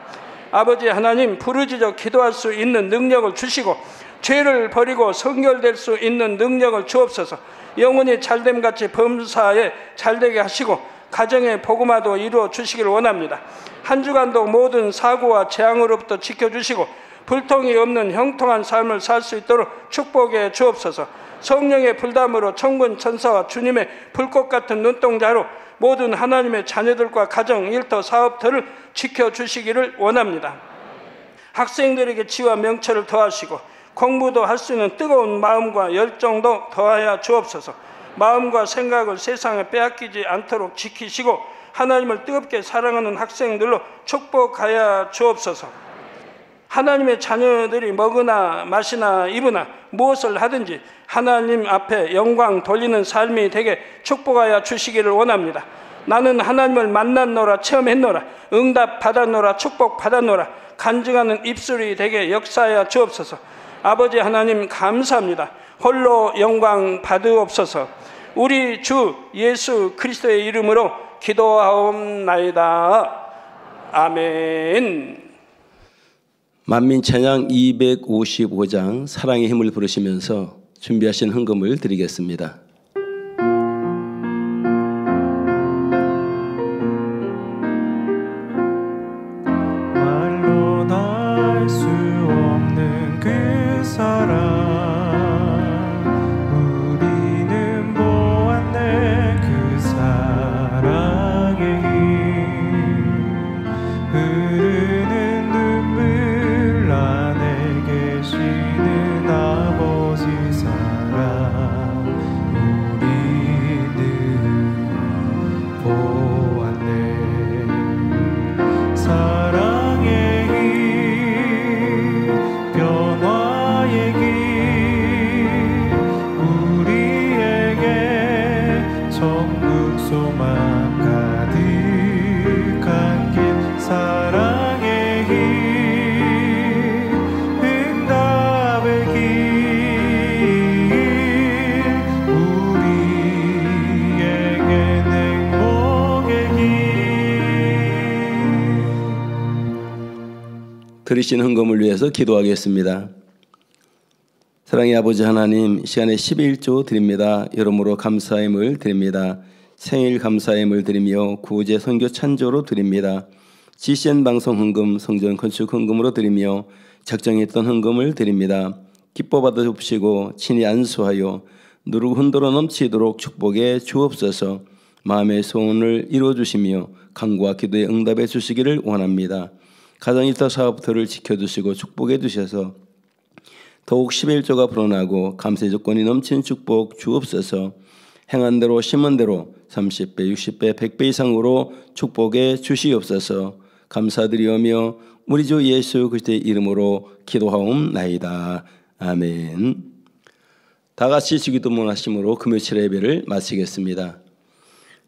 아버지 하나님, 부르짖어 기도할 수 있는 능력을 주시고 죄를 버리고 성결될 수 있는 능력을 주옵소서. 영혼이 잘됨같이 범사에 잘되게 하시고 가정의 복음화도 이루어 주시길 원합니다. 한 주간도 모든 사고와 재앙으로부터 지켜주시고 불통이 없는 형통한 삶을 살 수 있도록 축복해 주옵소서. 성령의 불담으로 천군 천사와 주님의 불꽃 같은 눈동자로 모든 하나님의 자녀들과 가정, 일터, 사업들을 지켜주시기를 원합니다. 학생들에게 지와 명철을 더하시고 공부도 할 수 있는 뜨거운 마음과 열정도 더하여 주옵소서. 마음과 생각을 세상에 빼앗기지 않도록 지키시고 하나님을 뜨겁게 사랑하는 학생들로 축복하여 주옵소서. 하나님의 자녀들이 먹으나 마시나 입으나 무엇을 하든지 하나님 앞에 영광 돌리는 삶이 되게 축복하여 주시기를 원합니다. 나는 하나님을 만났노라, 체험했노라, 응답 받았노라, 축복 받았노라, 간증하는 입술이 되게 역사하여 주옵소서. 아버지 하나님 감사합니다. 홀로 영광 받으옵소서. 우리 주 예수 그리스도의 이름으로 기도하옵나이다. 아멘. 만민 찬양 255장 사랑의 힘을 부르시면서 준비하신 헌금을 드리겠습니다. 말로 다 할 수 없는 그 사랑 우리는 보았네. 그 사랑의 힘 흐르는 눈물 안에 계시는 아버지 사랑 우리는 보았네. 사랑의 힘 변화의 길 우리에게 천국 소망 가득한 길 사랑의 힘 응답의 길 우리에겐 행복의 길. 드리신 헌금을 위해서 기도하겠습니다. 사랑의 아버지 하나님, 시간에 11조 드립니다. 여러모로 감사함을 드립니다. 생일 감사함을 드리며 구제 선교 찬조로 드립니다. GCN 방송 헌금, 성전 건축 헌금으로 드리며 작정했던 헌금을 드립니다. 기뻐 받아 줍시고 친히 안수하여 누르고 흔들어 넘치도록 축복해 주옵소서. 마음의 소원을 이루어 주시며 간구와 기도에 응답해 주시기를 원합니다. 가정일터 사업들을 지켜주시고 축복해 주셔서 더욱 11조가 불어나고 감세 조건이 넘치는 축복 주옵소서. 행한 대로 심은 대로 30배, 60배, 100배 이상으로 축복해 주시옵소서. 감사드리오며 우리 주 예수 그리스도의 이름으로 기도하옵나이다. 아멘. 다 같이 주기도문 하심으로 금요일 예배를 마치겠습니다.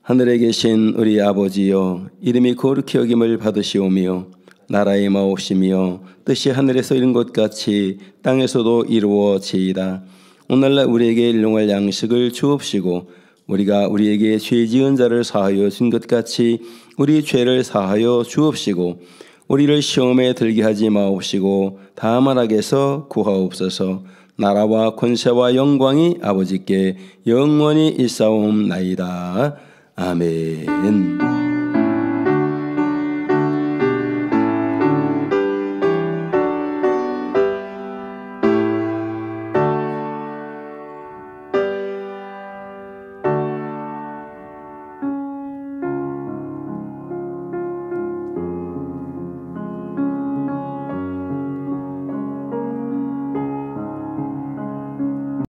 하늘에 계신 우리 아버지여, 이름이 거룩히 여김을 받으시오며 나라의 마옵시며 뜻이 하늘에서 이룬 것 같이 땅에서도 이루어지이다. 오늘날 우리에게 일용할 양식을 주옵시고 우리가 우리에게 죄 지은 자를 사하여 준 것 같이 우리 죄를 사하여 주옵시고 우리를 시험에 들게 하지 마옵시고 다만 악에서 구하옵소서. 나라와 권세와 영광이 아버지께 영원히 있사옵나이다. 아멘.